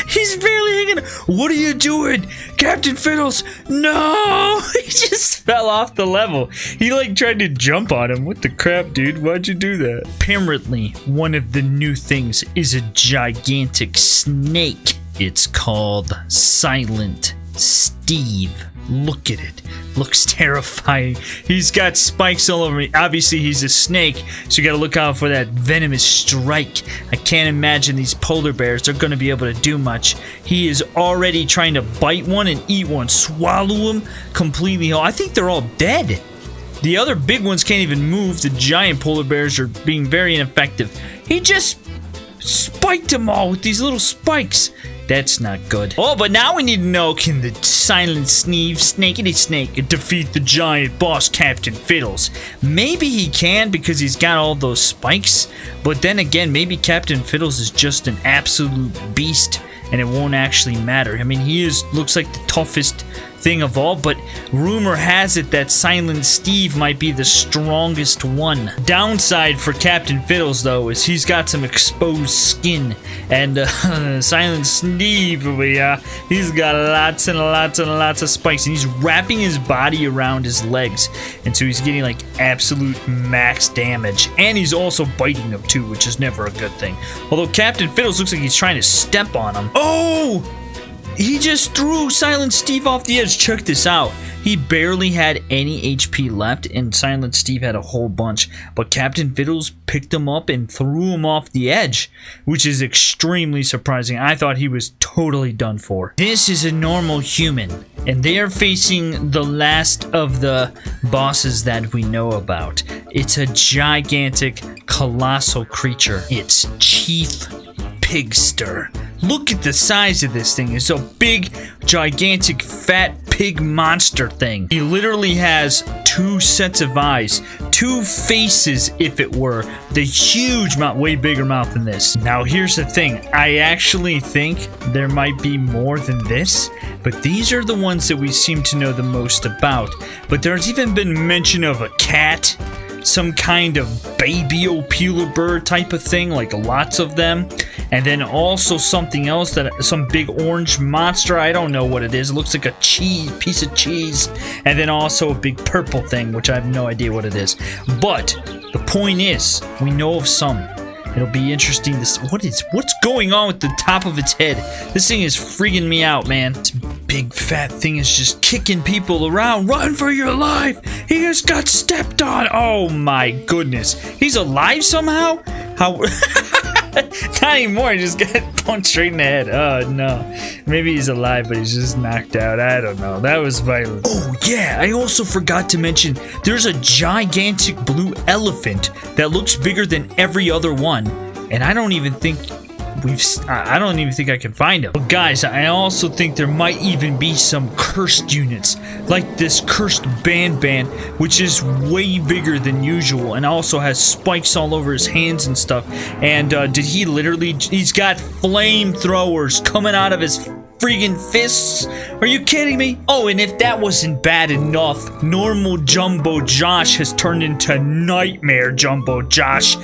He's barely hanging. What are you doing? Captain Fiddles, no! He just fell off the level. He like tried to jump on him. What the crap, dude? Why'd you do that? Apparently, one of the new things is a gigantic snake. It's called Silent Steve. Look at it. Looks terrifying. He's got spikes all over me. Obviously, he's a snake, so you gotta look out for that venomous strike. I can't imagine these polar bears are gonna be able to do much. He is already trying to bite one and eat one, swallow him completely whole. I think they're all dead. The other big ones can't even move. The giant polar bears are being very ineffective. He just spiked them all with these little spikes. That's not good. Oh, but now we need to know, can the silent snakeity snake defeat the giant boss Captain Fiddles? Maybe he can because he's got all those spikes, but then again, maybe Captain Fiddles is just an absolute beast and it won't actually matter. I mean, he looks like the toughest thing of all, but rumor has it that Silent Steve might be the strongest one. Downside for Captain Fiddles, though, is he's got some exposed skin, and Silent Steve over here, he's got lots and lots and lots of spikes, and he's wrapping his body around his legs, and so he's getting like absolute max damage, and he's also biting them too, which is never a good thing. Although Captain Fiddles looks like he's trying to step on him. Oh! He just threw Silent Steve off the edge. Check this out. He barely had any HP left, and Silent Steve had a whole bunch. But Captain Fiddles picked him up and threw him off the edge, which is extremely surprising. I thought he was totally done for. This is a normal human, and they are facing the last of the bosses that we know about. It's a gigantic, colossal creature. It's Chief Pigster. Look at the size of this thing. It's a big, gigantic, fat pig monster thing. He literally has 2 sets of eyes, 2 faces if it were. The huge mouth, way bigger mouth than this. Now here's the thing. I actually think there might be more than this, but these are the ones that we seem to know the most about. But there's even been mention of a cat, some kind of baby Opila bird type of thing, like lots of them, and then also something else, that some big orange monster. I don't know what it is. It looks like a piece of cheese, and then also a big purple thing, which I have no idea what it is. But the point is, we know of some. It'll be interesting to see what's going on with the top of its head. This thing is freaking me out, man. This big fat thing is just kicking people around. Run for your life! He just got stepped on. Oh my goodness. He's alive somehow? How? Not anymore. He just got punched straight in the head. Oh no. Maybe he's alive, but he's just knocked out. I don't know. That was violent. Oh yeah, I also forgot to mention there's a gigantic blue elephant that looks bigger than every other one, and I don't even think I can find him. But guys, I also think there might even be some cursed units, like this cursed Banban, which is way bigger than usual, and also has spikes all over his hands and stuff. And he's got flamethrowers coming out of his freaking fists. Are you kidding me? Oh, and if that wasn't bad enough, normal Jumbo Josh has turned into Nightmare Jumbo Josh.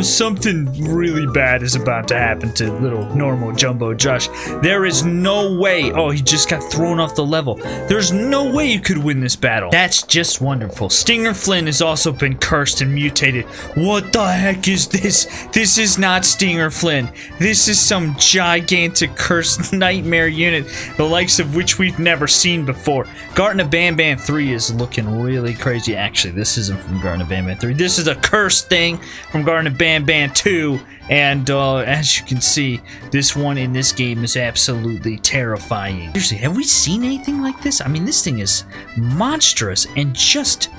Something really bad is about to happen to little normal Jumbo Josh. There is no way. Oh, he just got thrown off the level. There's no way you could win this battle. That's just wonderful. Stinger Flynn has also been cursed and mutated. What the heck is this? This is not Stinger Flynn. This is some gigantic cursed nightmare unit, the likes of which we've never seen before. Garten of Banban 3 is looking really crazy. Actually, this isn't from Garten of Banban 3. This is a cursed thing from Garten of Banban 2. And as you can see, this one in this game is absolutely terrifying. Seriously, have we seen anything like this? I mean, this thing is monstrous and just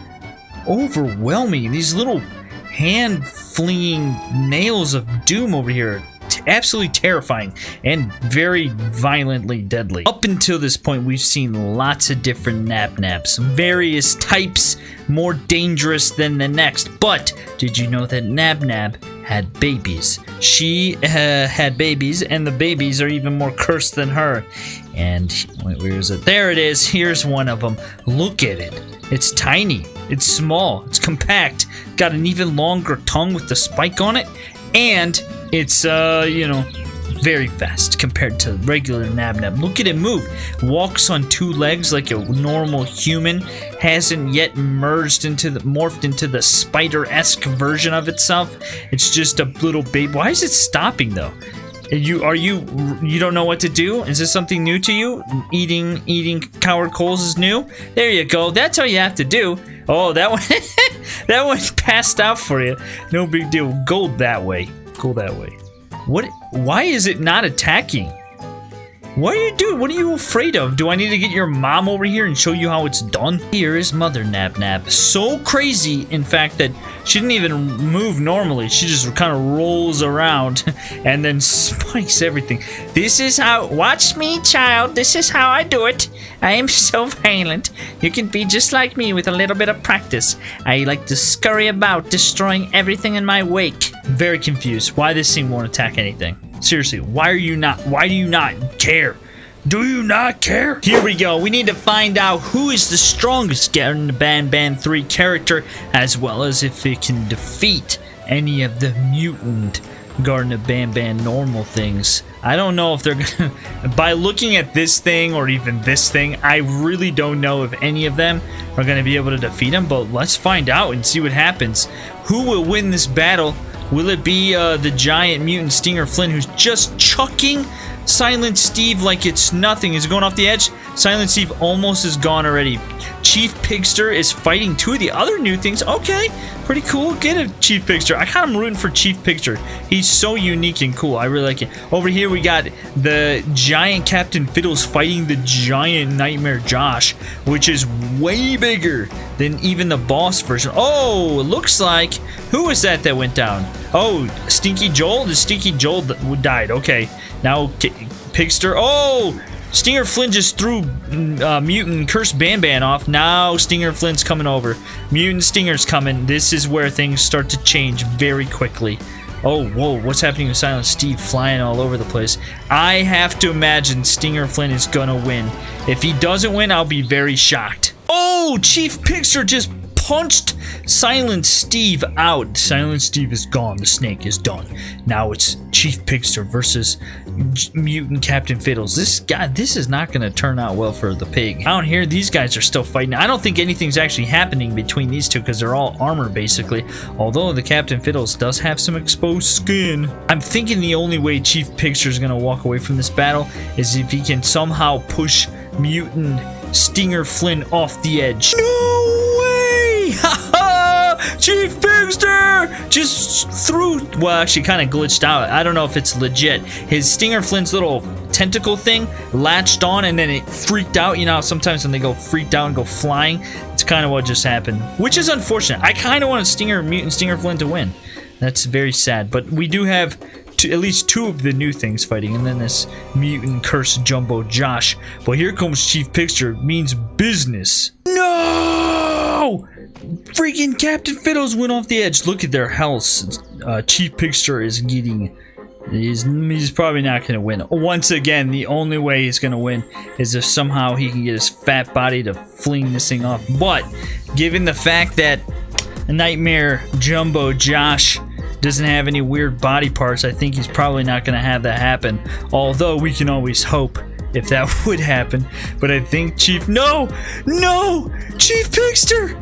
overwhelming. These little hand-flinging nails of doom over here. Absolutely terrifying and very violently deadly. Up until this point, we've seen lots of different Nab-Nabs, various types, more dangerous than the next. But did you know that Nab-Nab had babies? She had babies, and the babies are even more cursed than her. And wait, where is it? There it is. Here's one of them. Look at it. It's tiny. It's small. It's compact. Got an even longer tongue with the spike on it. And it's, very fast compared to regular Nab-Nab. Look at it move. Walks on 2 legs like a normal human. Hasn't yet morphed into the spider-esque version of itself. It's just a little baby. Why is it stopping, though? You don't know what to do? Is this something new to you? Eating coward coals is new? There you go. That's all you have to do. Oh, that one that one passed out for you. No big deal. Go that way. Go that way. What? Why is it not attacking? What are you doing? What are you afraid of? Do I need to get your mom over here and show you how it's done? Here is Mother Nab Nab. So crazy, in fact, that she didn't even move normally. She just kind of rolls around and then spikes everything. This is how... Watch me, child. This is how I do it. I am so violent. You can be just like me with a little bit of practice. I like to scurry about, destroying everything in my wake. Very confused. Why this thing won't attack anything? Seriously, why do you not care? Do you not care? Here we go. We need to find out who is the strongest Garten of Banban 3 character, as well as if it can defeat any of the mutant Garten of Banban normal things. I don't know if they're gonna... By looking at this thing, or even this thing, I really don't know if any of them are gonna be able to defeat him, but let's find out and see what happens. Who will win this battle? Will it be the giant mutant Stinger Flynn, who's just chucking Silent Steve like it's nothing? Is it going off the edge? Silent Steve almost is gone already. Chief Pigster is fighting two of the other new things. Okay, pretty cool. Get it, Chief Pigster. I kind of rooting for Chief Pigster. He's so unique and cool. I really like it. Over here we got the giant Captain Fiddles fighting the giant Nightmare Josh, which is way bigger than even the boss version. Oh, it looks like... Who was that went down? Oh, Stinky Joel? The Stinky Joel that died. Okay, now Pigster. Oh! Stinger Flynn just threw Mutant Cursed Banban off. Now Stinger Flynn's coming over. Mutant Stinger's coming. This is where things start to change very quickly. Oh, whoa, what's happening with Silent Steve flying all over the place? I have to imagine Stinger Flynn is gonna win. If he doesn't win, I'll be very shocked. Oh, Chief Pigster just punched Silent Steve out. Silent Steve is gone. The snake is done. Now it's Chief Pigster versus Mutant Captain Fiddles. This is not going to turn out well for the pig. Down here, these guys are still fighting. I don't think anything's actually happening between these two because they're all armor, basically. Although the Captain Fiddles does have some exposed skin. I'm thinking the only way Chief Pigster is going to walk away from this battle is if he can somehow push Mutant Stinger Flynn off the edge. No way! Chief Pigster just threw... Well, actually kind of glitched out. I don't know if it's legit. His Stinger Flynn's little tentacle thing latched on and then it freaked out. You know how sometimes when they go freaked out and go flying? It's kind of what just happened. Which is unfortunate. I kind of want Mutant Stinger Flynn to win. That's very sad. But we do have at least two of the new things fighting. And then this Mutant Cursed Jumbo Josh. But here comes Chief Pigster. Means business. No! Freaking Captain Fiddles went off the edge. Look at their health. Chief Pigster is getting... He's probably not going to win. Once again, the only way he's going to win is if somehow he can get his fat body to fling this thing off. But, given the fact that Nightmare Jumbo Josh doesn't have any weird body parts, I think he's probably not going to have that happen. Although, we can always hope if that would happen. But I think Chief... No! Chief Pigster!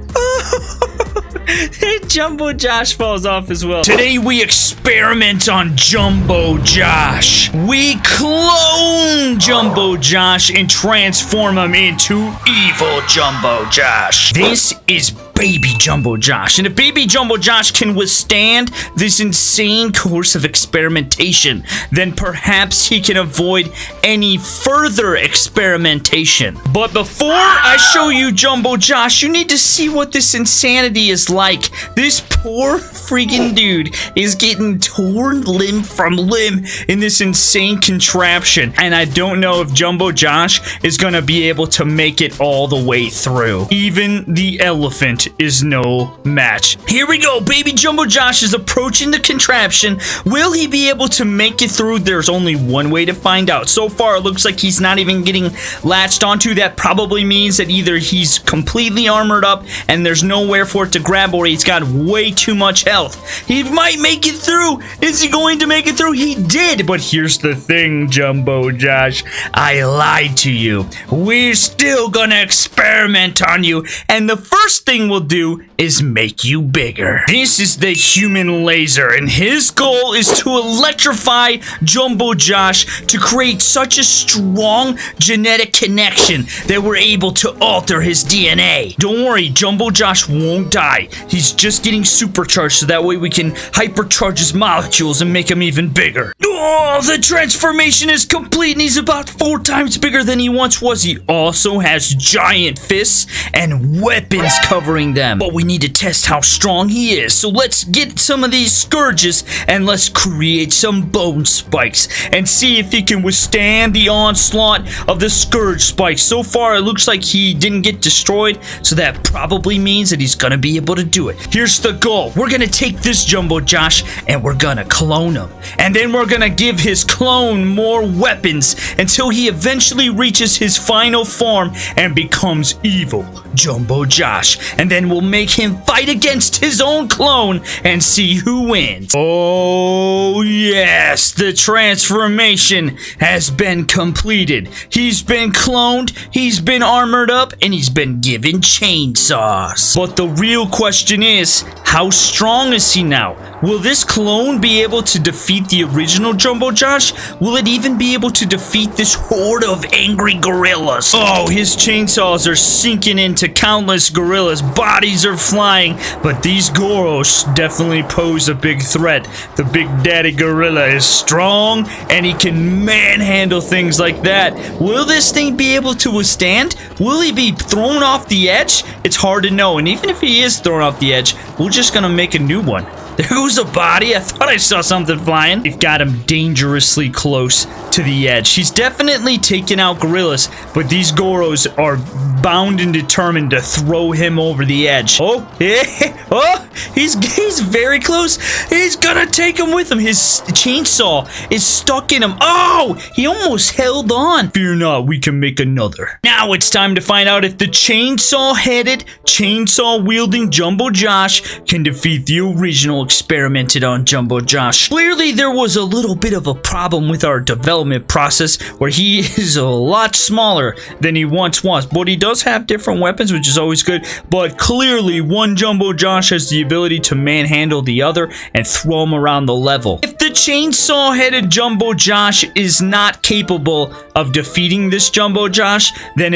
Jumbo Josh falls off as well. Today we experiment on Jumbo Josh. We clone Jumbo Josh and transform him into evil Jumbo Josh. This is Baby Jumbo Josh, and if Baby Jumbo Josh can withstand this insane course of experimentation, then perhaps he can avoid any further experimentation. But before I show you Jumbo Josh, you need to see what this insanity is like. This poor freaking dude is getting torn limb from limb in this insane contraption, and I don't know if Jumbo Josh is gonna be able to make it all the way through. Even the elephant is no match. Here we go. Baby Jumbo Josh is approaching the contraption. Will he be able to make it through? There's only one way to find out. So far, it looks like he's not even getting latched onto. That probably means that either he's completely armored up and there's nowhere for it to grab, or he's got way too much health. He might make it through. Is he going to make it through? He did. But here's the thing, Jumbo Josh. I lied to you. We're still gonna experiment on you. And the first thing we'll do is make you bigger. This is the human laser, and his goal is to electrify Jumbo Josh to create such a strong genetic connection that we're able to alter his DNA. Don't worry, Jumbo Josh won't die. He's just getting supercharged so that way we can hypercharge his molecules and make him even bigger. Oh, the transformation is complete, and he's about 4 times bigger than he once was. He also has giant fists and weapons covering them. But we need to test how strong he is. So let's get some of these scourges and let's create some bone spikes and see if he can withstand the onslaught of the scourge spikes. So far, it looks like he didn't get destroyed, so that probably means that he's gonna be able to do it. Here's the goal. We're gonna take this Jumbo Josh and we're gonna clone him. And then we're gonna give his clone more weapons until he eventually reaches his final form and becomes evil Jumbo Josh. And then we'll make him fight against his own clone and see who wins. Oh yes, the transformation has been completed. He's been cloned, he's been armored up, and he's been given chainsaws. But the real question is, how strong is he now? Will this clone be able to defeat the original Jumbo Josh? Will it even be able to defeat this horde of angry gorillas? Oh, his chainsaws are sinking into countless gorillas. Bodies are flying, but these goros definitely pose a big threat. The big daddy gorilla is strong, and he can manhandle things like that. Will this thing be able to withstand? Will he be thrown off the edge? It's hard to know, and even if he is thrown off the edge, we're just gonna make a new one. There goes a body. I thought I saw something flying. We've got him dangerously close to the edge. He's definitely taken out gorillas, but these goros are bound and determined to throw him over the edge. Oh, yeah. Oh, he's very close. He's gonna take him with him. His chainsaw is stuck in him. Oh, he almost held on. Fear not, we can make another. Now it's time to find out if the chainsaw-headed, chainsaw-wielding Jumbo Josh can defeat the original experimented on Jumbo Josh. Clearly, there was a little bit of a problem with our development process where he is a lot smaller than he once was, but he does have different weapons, which is always good. But clearly, one Jumbo Josh has the ability to manhandle the other and throw him around the level. If the chainsaw-headed Jumbo Josh is not capable of defeating this Jumbo Josh, then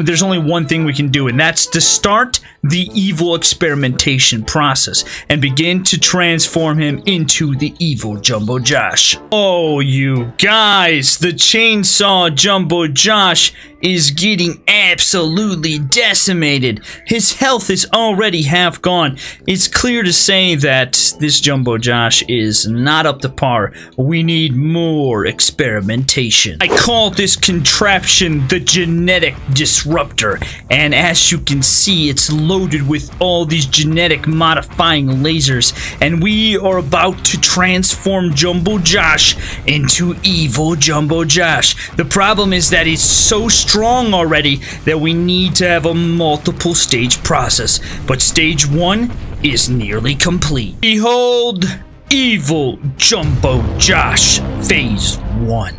there's only one thing we can do, and that's to start the evil experimentation process and begin to transform him into the evil Jumbo Josh. Oh, you guys, the chainsaw Jumbo Josh is getting absolutely decimated. His health is already half gone. It's clear to say that this Jumbo Josh is not up to par. We need more experimentation. I call this contraption the genetic disruptor, and as you can see, it's loaded with all these genetic modifying lasers, and we are about to transform Jumbo Josh into evil Jumbo Josh. The problem is that he's so strong already that we need to have a multiple stage process, but stage 1 is nearly complete. Behold, evil Jumbo Josh, phase 1.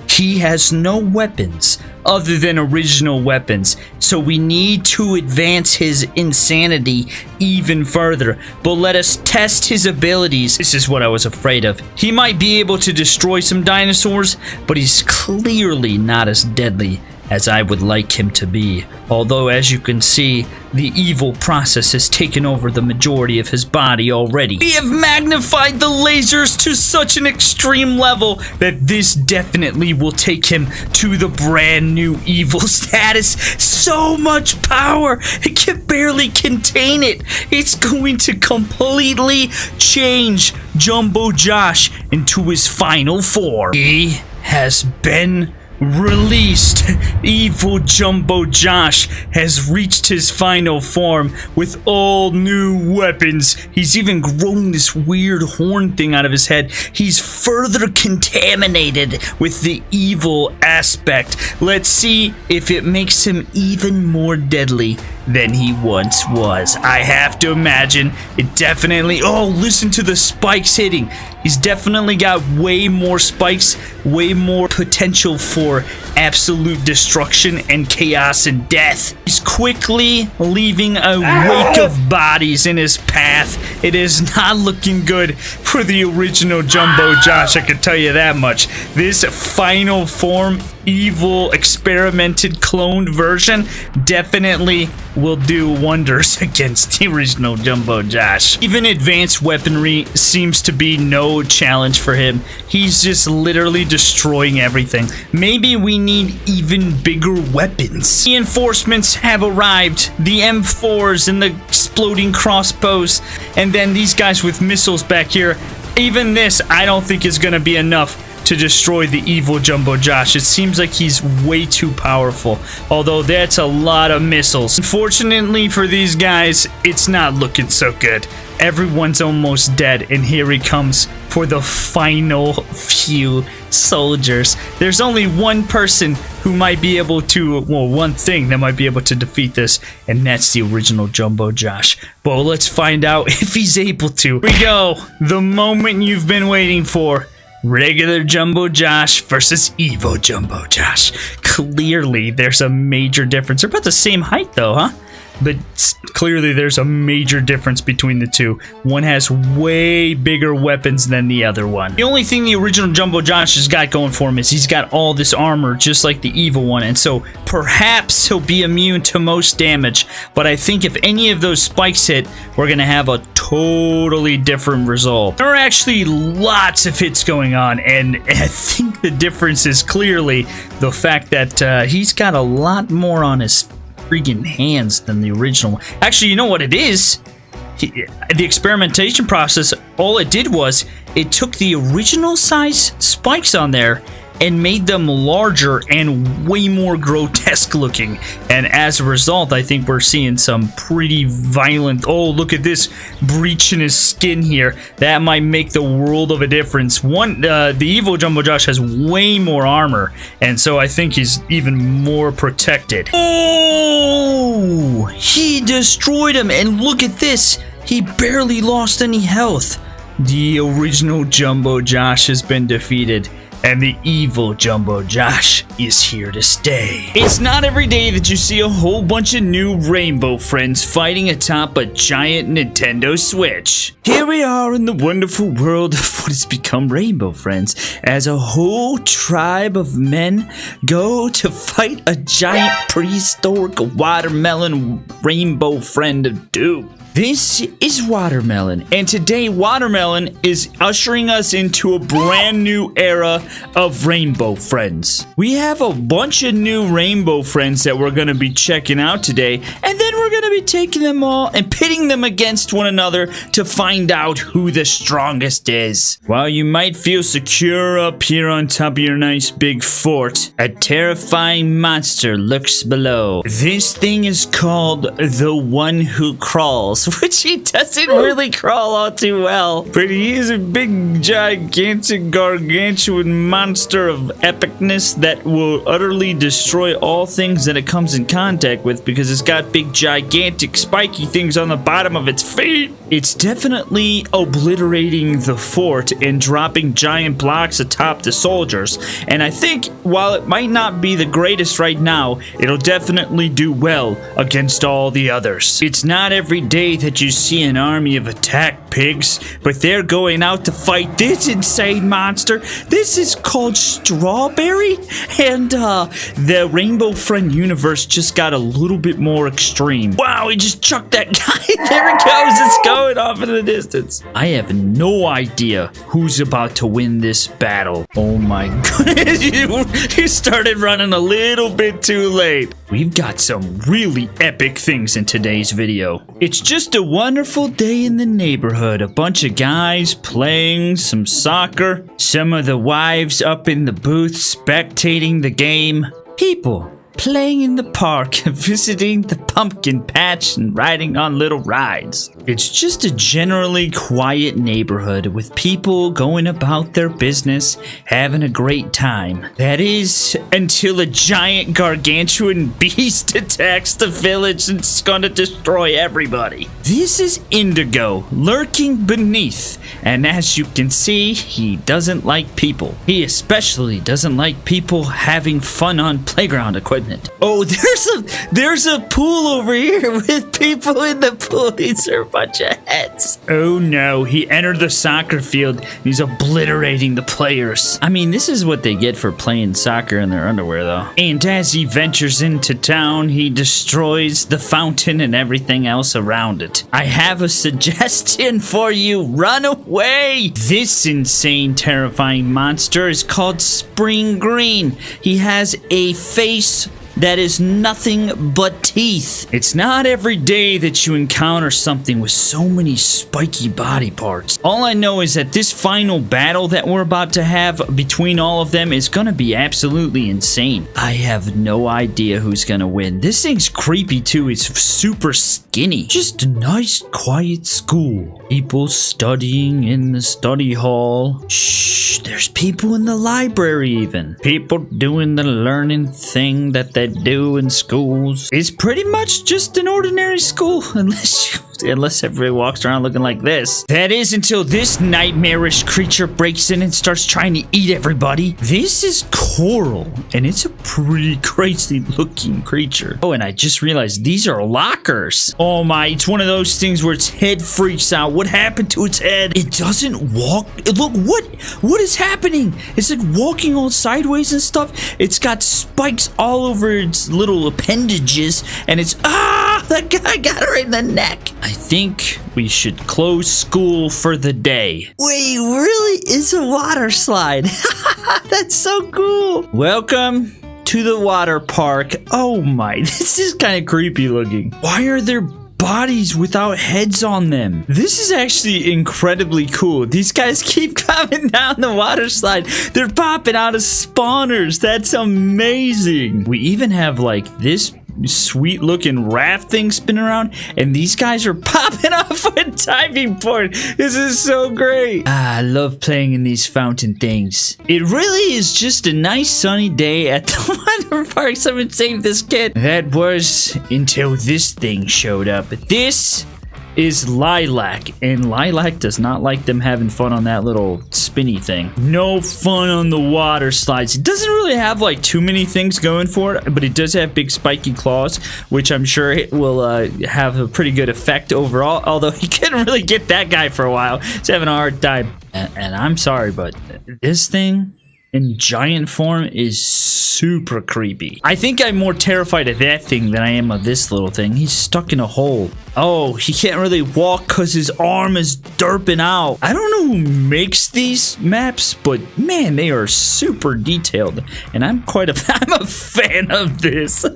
He has no weapons other than original weapons, so we need to advance his insanity even further. But let us test his abilities. This is what I was afraid of. He might be able to destroy some dinosaurs, but he's clearly not as deadly as I would like him to be. Although, as you can see, the evil process has taken over the majority of his body already. We have magnified the lasers to such an extreme level that this definitely will take him to the brand new evil status. So much power, it can barely contain it. It's going to completely change Jumbo Josh into his final form. He has been released. Evil Jumbo Josh has reached his final form with all new weapons. He's even grown this weird horn thing out of his head. He's further contaminated with the evil aspect. Let's see if it makes him even more deadly than he once was. I have to imagine it definitely... Oh, listen to the spikes hitting. He's definitely got way more spikes, way more potential for absolute destruction and chaos and death. He's quickly leaving a wake of bodies in his path. It is not looking good for the original Jumbo Josh, I can tell you that much. This final form, evil, experimented, cloned version definitely will do wonders against the original Jumbo Josh. Even advanced weaponry seems to be no challenge for him. He's just literally destroying everything. Maybe we need even bigger weapons. Reinforcements have arrived. The M4s and the exploding crossbows, and then these guys with missiles back here. Even this, I don't think is going to be enough to destroy the evil Jumbo Josh. It seems like he's way too powerful, although that's a lot of missiles. Unfortunately for these guys, it's not looking so good. Everyone's almost dead, and here he comes for the final few soldiers. There's only one person who might be able to, well, one thing that might be able to defeat this, and that's the original Jumbo Josh. But let's find out if he's able to. Here we go. The moment you've been waiting for. Regular Jumbo Josh versus Evo Jumbo Josh. Clearly, there's a major difference. They're about the same height, though, huh? But clearly, there's a major difference between the two. One has way bigger weapons than the other one. The only thing the original Jumbo Josh has got going for him is he's got all this armor, just like the evil one. And so, perhaps he'll be immune to most damage. But I think if any of those spikes hit, we're going to have a totally different result. There are actually lots of hits going on, and I think the difference is clearly the fact that he's got a lot more on his freaking hands than the original. Actually, you know what it is? The experimentation process, all it did was it took the original size spikes on there and made them larger and way more grotesque looking. And as a result, I think we're seeing some pretty violent... Oh, look at this breach in his skin here. That might make the world of a difference. The evil Jumbo Josh has way more armor, and so I think he's even more protected. Oh! He destroyed him, and look at this. He barely lost any health. The original Jumbo Josh has been defeated, and the evil Jumbo Josh is here to stay. It's not every day that you see a whole bunch of new rainbow friends fighting atop a giant Nintendo Switch. Here we are in the wonderful world of what has become rainbow friends, as a whole tribe of men go to fight a giant prehistoric watermelon rainbow friend of doom. This is Watermelon, and today Watermelon is ushering us into a brand new era of Rainbow Friends. We have a bunch of new Rainbow Friends that we're going to be checking out today, and then we're going to be taking them all and pitting them against one another to find out who the strongest is. While you might feel secure up here on top of your nice big fort, a terrifying monster lurks below. This thing is called the One Who Crawls, which he doesn't really crawl all too well. But he is a big, gigantic, gargantuan monster of epicness that will utterly destroy all things that it comes in contact with, because it's got big, gigantic, spiky things on the bottom of its feet. It's definitely obliterating the fort and dropping giant blocks atop the soldiers. And I think, while it might not be the greatest right now, it'll definitely do well against all the others. It's not every day that you see an army of attack pigs, but they're going out to fight this insane monster. This is called Strawberry, and the Rainbow Friend universe just got a little bit more extreme. Wow, he just chucked that guy. There it goes. It's going off in the distance. I have no idea who's about to win this battle. Oh my goodness. You started running a little bit too late. We've got some really epic things in today's video. It's just a wonderful day in the neighborhood. A bunch of guys playing some soccer. Some of the wives up in the booth spectating the game. People playing in the park, visiting the pumpkin patch, and riding on little rides. It's just a generally quiet neighborhood with people going about their business, having a great time. That is, until a giant gargantuan beast attacks the village and is gonna destroy everybody. This is Indigo, lurking beneath, and as you can see, he doesn't like people. He especially doesn't like people having fun on playground equipment. Oh, there's a pool over here with people in the pool. These are a bunch of heads. Oh no, he entered the soccer field. He's obliterating the players. I mean, this is what they get for playing soccer in their underwear, though. And as he ventures into town, he destroys the fountain and everything else around it. I have a suggestion for you. Run away! This insane, terrifying monster is called Spring Green. He has a face that is nothing but teeth. It's not every day that you encounter something with so many spiky body parts. All I know is that this final battle that we're about to have between all of them is gonna be absolutely insane. I have no idea who's gonna win. This thing's creepy too. It's super skinny. Just a nice, quiet school. People studying in the study hall. Shh, there's people in the library even. People doing the learning thing that they do in schools. It's pretty much just an ordinary school, unless everybody walks around looking like this. That is until this nightmarish creature breaks in and starts trying to eat everybody. This is Coral, and it's a pretty crazy looking creature. Oh, and I just realized these are lockers. Oh my, it's one of those things where its head freaks out. What happened to its head? It doesn't walk. Look, what is happening? It's like walking all sideways and stuff. It's got spikes all over its little appendages, and it's, that guy got her in the neck. I think we should close school for the day. Wait, really? It's a water slide. That's so cool. Welcome to the water park. Oh my, this is kind of creepy looking. Why are there bodies without heads on them? This is actually incredibly cool. These guys keep coming down the water slide. They're popping out of spawners. That's amazing. We even have like this sweet looking raft thing spinning around, and these guys are popping off a diving board. This is so great. I love playing in these fountain things. It really is just a nice sunny day at the water park. Someone saved this kid. That was until this thing showed up. This is Lilac, and Lilac does not like them having fun on that little spinny thing. No fun on the water slides. It doesn't really have like too many things going for it, but it does have big spiky claws, which I'm sure it will have a pretty good effect overall, although he couldn't really get that guy for a while. He's having a hard time. And I'm sorry, but this thing in giant form is super creepy. I think I'm more terrified of that thing than I am of this little thing. He's stuck in a hole. Oh, he can't really walk because his arm is derping out. I don't know who makes these maps, but man, they are super detailed. And I'm a fan of this.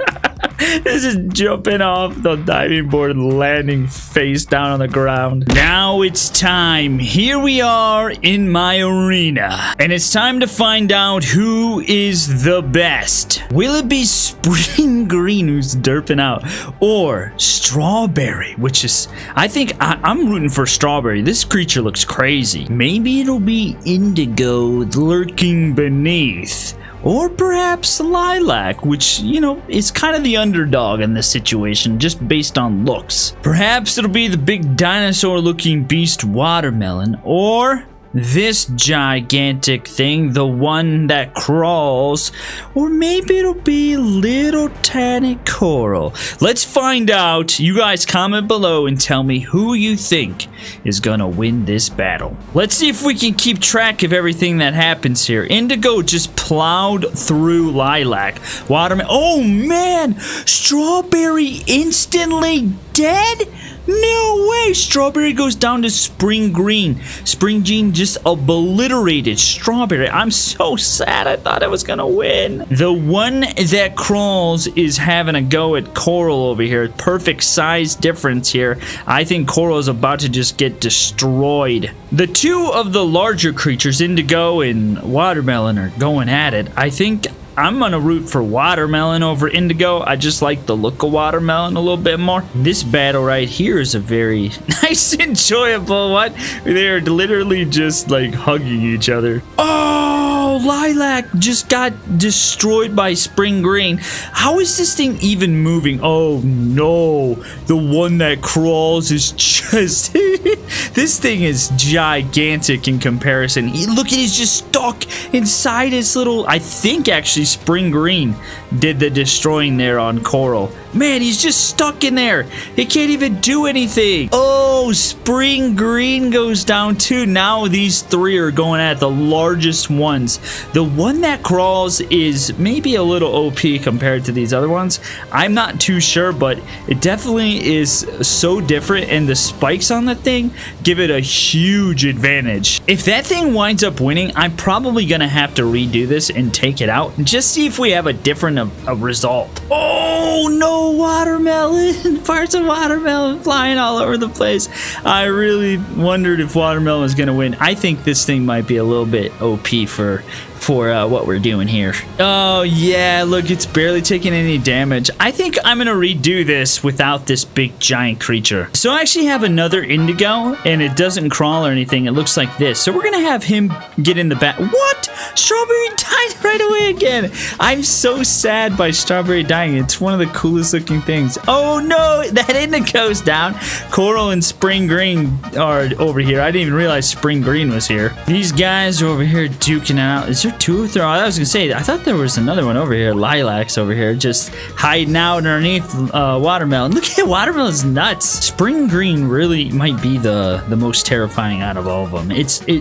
This is jumping off the diving board and landing face down on the ground. Now it's time. Here we are in my arena. And it's time to find out who is the best. Will it be Spring Green, who's derping out, or Strawberry, which is, I think I'm rooting for Strawberry. This creature looks crazy. Maybe it'll be Indigo lurking beneath. Or perhaps Lilac, which, you know, is kind of the underdog in this situation, just based on looks. Perhaps it'll be the big dinosaur-looking beast Watermelon, or this gigantic thing, the one that crawls, or maybe it'll be little tiny Coral. Let's find out. You guys comment below and tell me who you think is gonna win this battle. Let's see if we can keep track of everything that happens here. Indigo just plowed through Lilac. Watermelon, oh man, Strawberry instantly dead? No way! Strawberry goes down to Spring Green. Spring Green just obliterated Strawberry. I'm so sad. I thought I was gonna win. The one that crawls is having a go at Coral over here. Perfect size difference here. I think Coral is about to just get destroyed. The two of the larger creatures, Indigo and Watermelon, are going at it. I think I'm gonna root for Watermelon over Indigo. I just like the look of Watermelon a little bit more. This battle right here is a very nice, enjoyable one. They're literally just like hugging each other. Oh, Lilac just got destroyed by Spring Green. How is this thing even moving? Oh no, the one that crawls is just this thing is gigantic in comparison. Look at it, he's just stuck inside his little, I think actually Spring Green did the destroying there on Coral. Man, he's just stuck in there. He can't even do anything. Oh, Spring Green goes down too. Now these three are going at the largest ones. The one that crawls is maybe a little OP compared to these other ones. I'm not too sure, but it definitely is so different, and the spikes on the thing give it a huge advantage. If that thing winds up winning, I'm probably gonna have to redo this and take it out and just see if we have a different result. Oh no, Watermelon! Parts of Watermelon flying all over the place. I really wondered if Watermelon was gonna win. I think this thing might be a little bit OP for what we're doing here. Oh yeah, look, it's barely taking any damage. I think I'm gonna redo this without this big giant creature. So I actually have another Indigo, and it doesn't crawl or anything. It looks like this. So we're gonna have him get in the back. What? Strawberry died right away again. I'm so sad by Strawberry dying. It's one of the coolest looking things. Oh no, that Indigo's down. Coral and Spring Green are over here. I didn't even realize Spring Green was here. These guys are over here duking it out. Is there two or three? I was gonna say, I thought there was another one over here. Lilac's over here just hiding out underneath Watermelon. Look at Watermelon's nuts. Spring Green really might be the most terrifying out of all of them.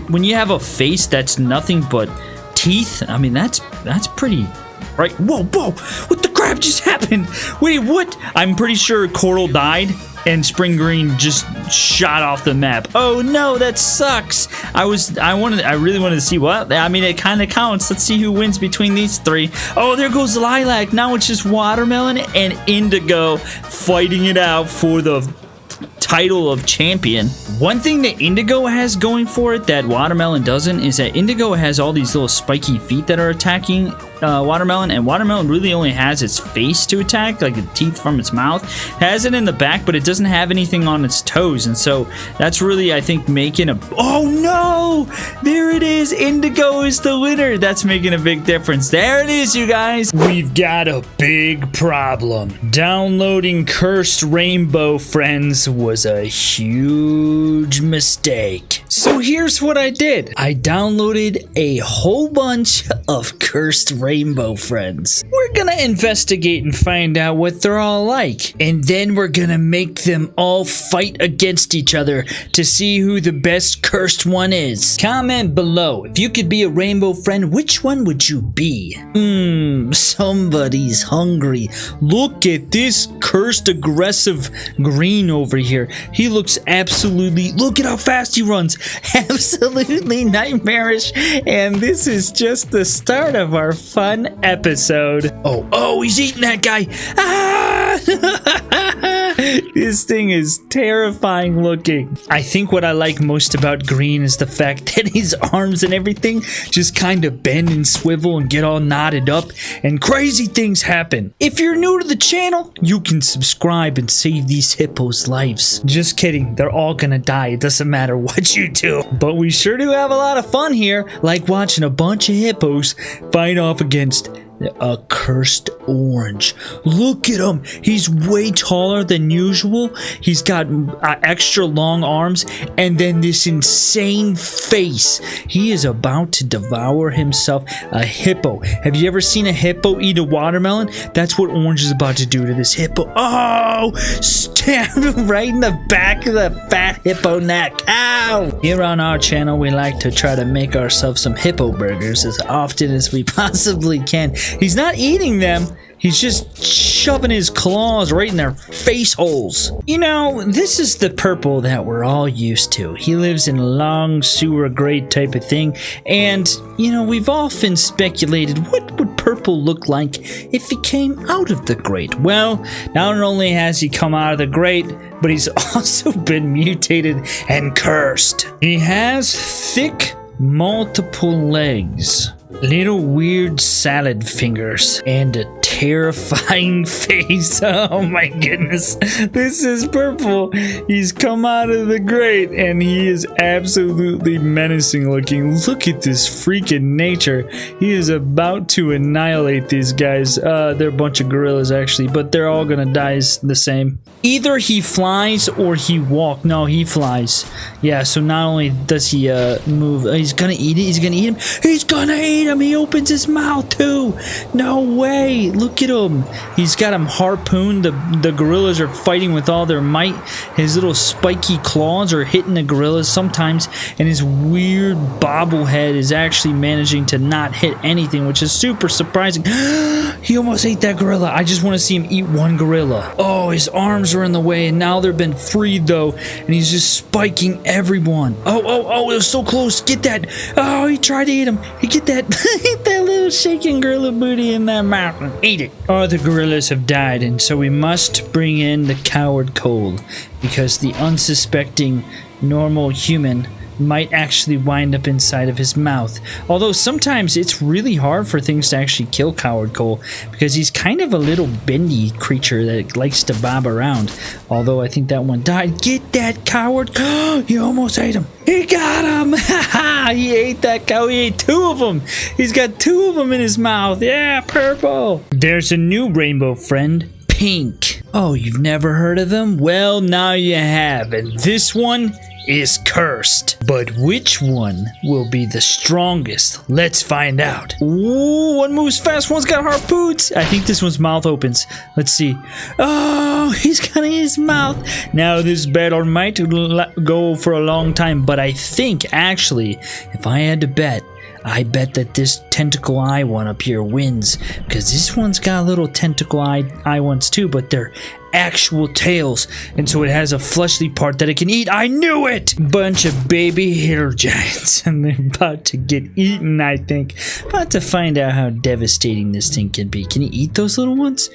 When you have a face that's nothing but teeth, I mean, that's pretty right. Whoa, what the crap just happened? Wait, what? I'm pretty sure Coral died and Spring Green just shot off the map. Oh no, that sucks. I really wanted to see what. I mean, it kind of counts. Let's see who wins between these three. Oh, there goes Lilac. Now it's just Watermelon and Indigo fighting it out for the title of champion. One thing that Indigo has going for it that Watermelon doesn't is that Indigo has all these little spiky feet that are attacking Watermelon, and Watermelon really only has its face to attack, like the teeth from its mouth. It has it in the back, but it doesn't have anything on its toes, and so that's really, I think, making a... Oh no! There it is! Indigo is the winner! That's making a big difference. There it is, you guys! We've got a big problem. Downloading Cursed Rainbow Friends was a huge mistake. So here's what I did. I downloaded a whole bunch of Cursed Rainbow Friends. We're gonna investigate and find out what they're all like, and then we're gonna make them all fight against each other to see who the best cursed one is. Comment below, if you could be a rainbow friend, which one would you be? Somebody's hungry. Look at this cursed aggressive green over here. He looks absolutely, look at how fast he runs. Absolutely nightmarish, and this is just the start of our fun episode. Oh, he's eating that guy. This thing is terrifying looking. I think what I like most about Green is the fact that his arms and everything just kind of bend and swivel and get all knotted up, and crazy things happen. If you're new to the channel, you can subscribe and save these hippos' lives. Just kidding, they're all gonna die. It doesn't matter what you do. But we sure do have a lot of fun here, like watching a bunch of hippos fight off against a cursed orange. Look at him. He's way taller than usual. He's got extra long arms and then this insane face. He is about to devour himself a hippo. Have you ever seen a hippo eat a watermelon? That's what Orange is about to do to this hippo. Oh, stab him right in the back of the fat hippo neck. Ow! Here on our channel, we like to try to make ourselves some hippo burgers as often as we possibly can. He's not eating them. He's just shoving his claws right in their face holes. You know, this is the purple that we're all used to. He lives in a long sewer grate type of thing. And, you know, we've often speculated what would purple look like if he came out of the grate. Well, not only has he come out of the grate, but he's also been mutated and cursed. He has thick, multiple legs. Little weird salad fingers and a terrifying face. Oh my goodness. This is purple. He's come out of the grate and he is absolutely menacing looking. Look at this freaking nature. He is about to annihilate these guys. They're a bunch of gorillas actually, but they're all gonna die the same. Either he flies or he walks. No, he flies. Yeah, so not only does he move, he's gonna eat it. He's gonna eat him. He's gonna eat him. He opens his mouth too. No way. Look at him. He's got him harpooned. The gorillas are fighting with all their might. His little spiky claws are hitting the gorillas sometimes, and his weird bobblehead is actually managing to not hit anything, which is super surprising. He almost ate that gorilla. I just want to see him eat one gorilla. Oh, his arms are in the way, and now they've been freed though, and he's just spiking everyone. Oh, it was so close. Get that. Oh, he tried to eat him. He get that. Eat that little shaking gorilla booty in that mouth and eat it. Oh, the gorillas have died, and so we must bring in the coward Cole, because the unsuspecting normal human might actually wind up inside of his mouth. Although sometimes it's really hard for things to actually kill Coward Cole, because he's kind of a little bendy creature that likes to bob around. Although I think that one died. Get that coward. He almost ate him. He got him. He ate that cow. He ate two of them. He's got two of them in his mouth. Yeah, purple. There's a new rainbow friend. Pink. Oh, you've never heard of them? Well, now you have. And this one is cursed. But which one will be the strongest? Let's find out. Ooh, one moves fast, one's got harpoons. I think this one's mouth opens. Let's see. Oh, he's got his mouth. Now this battle might go for a long time, but I think actually, if I had to bet, I bet that this tentacle eye one up here wins, because this one's got little tentacle eye ones too, but they're actual tails, and so it has a fleshly part that it can eat. I knew it! Bunch of baby hitter giants, and they're about to get eaten, I think. About to find out how devastating this thing can be. Can he eat those little ones?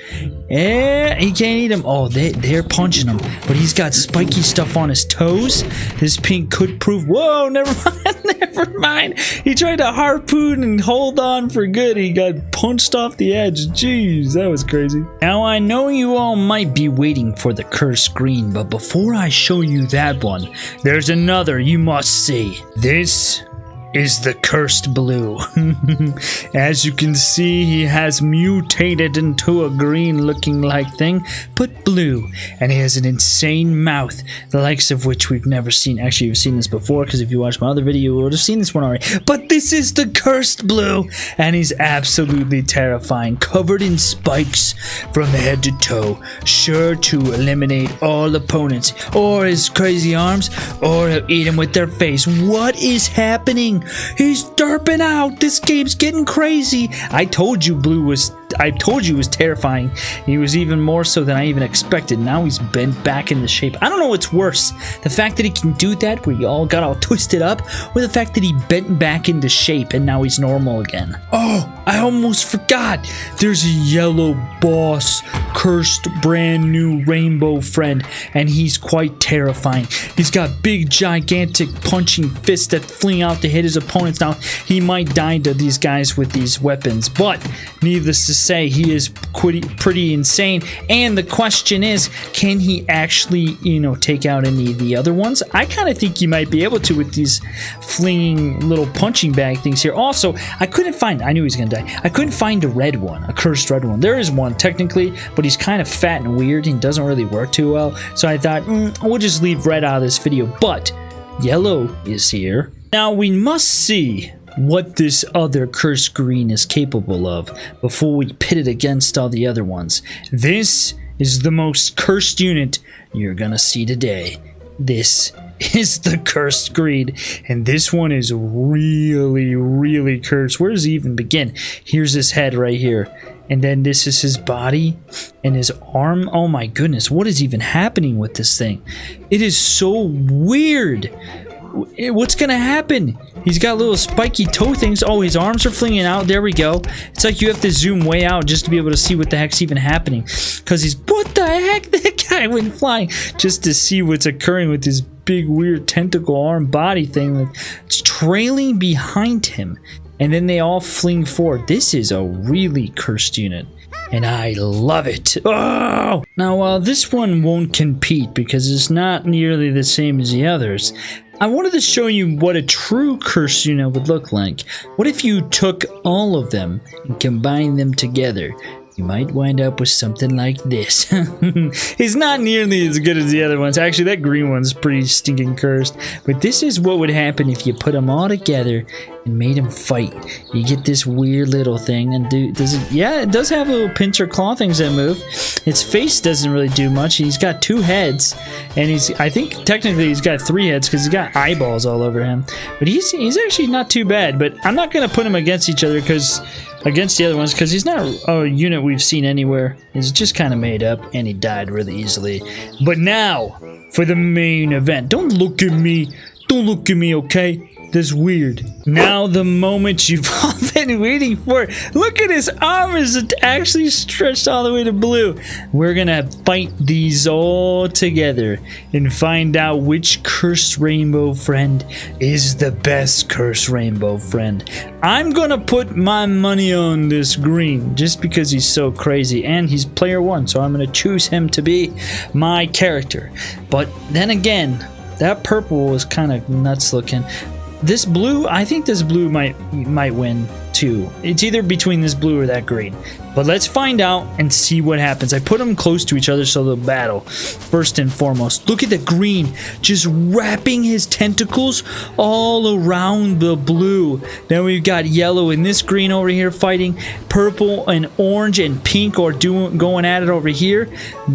Eh, he can't eat them. Oh, they're punching him, but he's got spiky stuff on his toes. This pink could prove. Whoa, never mind. Never mind. He tried to harpoon and hold on for good. He got punched off the edge. Jeez, that was crazy. Now I know you all might be waiting for the cursed green, but before I show you that one, there's another you must see. This is the cursed blue. As you can see, he has mutated into a green looking like thing, but blue, and he has an insane mouth, the likes of which we've never seen. Actually, you've seen this before, because if you watched my other video, you would have seen this one already. But this is the cursed blue, and he's absolutely terrifying, covered in spikes from head to toe, sure to eliminate all opponents, or his crazy arms, or he'll eat them with their face. What is happening? He's derping out. This game's getting crazy. I told you he was terrifying. He was even more so than I even expected. Now he's bent back into shape. I don't know what's worse, the fact that he can do that where he all got all twisted up, or the fact that he bent back into shape and now he's normal again. Oh, I almost forgot. There's a yellow boss, cursed brand new rainbow friend, and he's quite terrifying. He's got big gigantic punching fists that fling out to hit his opponents. Now he might die to these guys with these weapons, but needless to say, he is pretty insane. And the question is, can he actually, take out any of the other ones? I kind of think he might be able to with these flinging little punching bag things here. Also, I knew he was gonna die. I couldn't find a red one, a cursed red one. There is one technically, but he's kind of fat and weird and doesn't really work too well. So I thought, we'll just leave red out of this video. But yellow is here. Now we must see what this other cursed green is capable of before we pit it against all the other ones. This is the most cursed unit you're gonna see today. This is the cursed green, and this one is really, really cursed. Where does he even begin? Here's his head right here, and then this is his body and his arm. Oh my goodness, what is even happening with this thing? It is so weird. What's gonna happen? He's got little spiky toe things. Oh, his arms are flinging out. There we go. It's like you have to zoom way out just to be able to see what the heck's even happening. Because what the heck? That guy went flying just to see what's occurring with this big weird tentacle arm body thing that's trailing behind him. and then they all fling forward. This is a really cursed unit, and I love it. Oh! Now, this one won't compete because it's not nearly the same as the others. I wanted to show you what a true curse unit would look like. What if you took all of them and combined them together? You might wind up with something like this. It's not nearly as good as the other ones. Actually, that green one's pretty stinking cursed. But this is what would happen if you put them all together and made them fight. You get this weird little thing, and does it? Yeah, it does have little pincer claw things that move. Its face doesn't really do much. He's got 2 heads, and I think technically he's got 3 heads because he's got eyeballs all over him. But he's actually not too bad. But I'm not gonna put him against each other against the other ones because he's not a unit we've seen anywhere. He's just kind of made up, and he died really easily. But now for the main event. Don't look at me. Don't look at me, okay? That's weird. Now the moment you've all been waiting for. Look at his arm is actually stretched all the way to blue. We're gonna fight these all together and find out which cursed rainbow friend is the best cursed rainbow friend. I'm gonna put my money on this green just because he's so crazy, and he's player 1, so I'm gonna choose him to be my character. But then again, that purple was kind of nuts looking. This blue, I think this blue might win too. It's either between this blue or that green. But let's find out and see what happens. I put them close to each other so they'll battle. First and foremost, look at the green just wrapping his tentacles all around the blue. Then we've got yellow and this green over here fighting. Purple and orange and pink are going at it over here.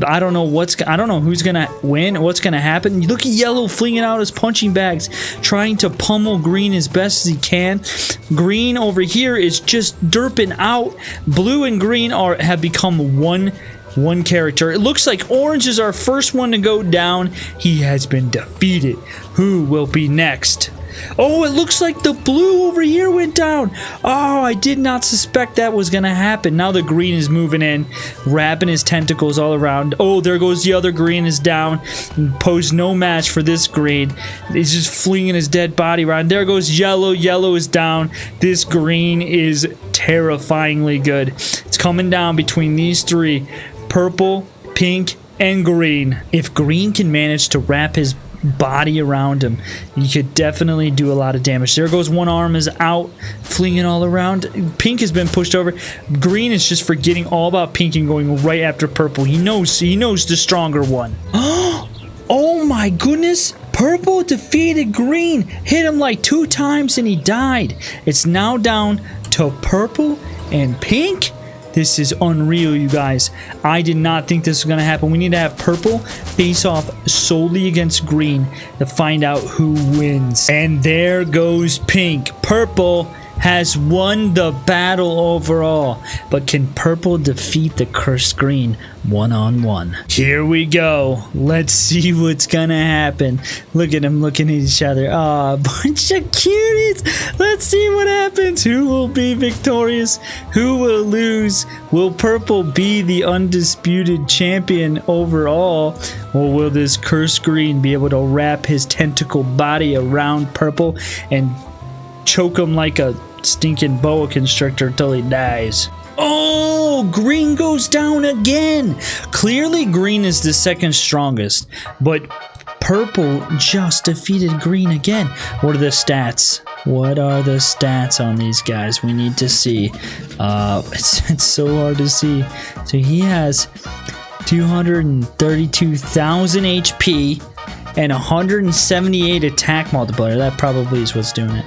I don't know who's gonna win, what's gonna happen. Look at yellow flinging out his punching bags, trying to pummel green as best as he can. Green over here is just derping out. Blue and green have become one character. It looks like orange is our first one to go down. He has been defeated. Who will be next? Oh, it looks like the blue over here went down. Oh, I did not suspect that was gonna happen. Now the green is moving in, wrapping his tentacles all around. Oh, there goes the other green is down. Posed no match for this green. He's just flinging his dead body around. There goes yellow. Yellow is down. This green is terrifyingly good. It's coming down between these 3. Purple, pink, and green. If green can manage to wrap his body around him, you could definitely do a lot of damage. There goes one arm is out, flinging all around. Pink has been pushed over. Green is just forgetting all about pink and going right after purple. He knows the stronger one. Oh my goodness. Purple defeated green, hit him like 2 times and he died. It's now down to purple and pink. This is unreal, you guys. I did not think this was going to happen. We need to have purple face off solely against green to find out who wins. And there goes pink. Purple has won the battle overall. But can purple defeat the cursed green one-on-one? Here we go. Let's see what's gonna happen. Look at them looking at each other. Aw, bunch of cuties. Let's see what happens. Who will be victorious? Who will lose? Will purple be the undisputed champion overall? Or will this cursed green be able to wrap his tentacle body around purple and choke him like a stinking boa constrictor until he dies? Oh, green goes down again. Clearly green is the second strongest, but purple just defeated green again. What are the stats? What are the stats on these guys? We need to see. It's so hard to see. So he has 232,000 HP and 178 attack multiplier. That probably is what's doing it.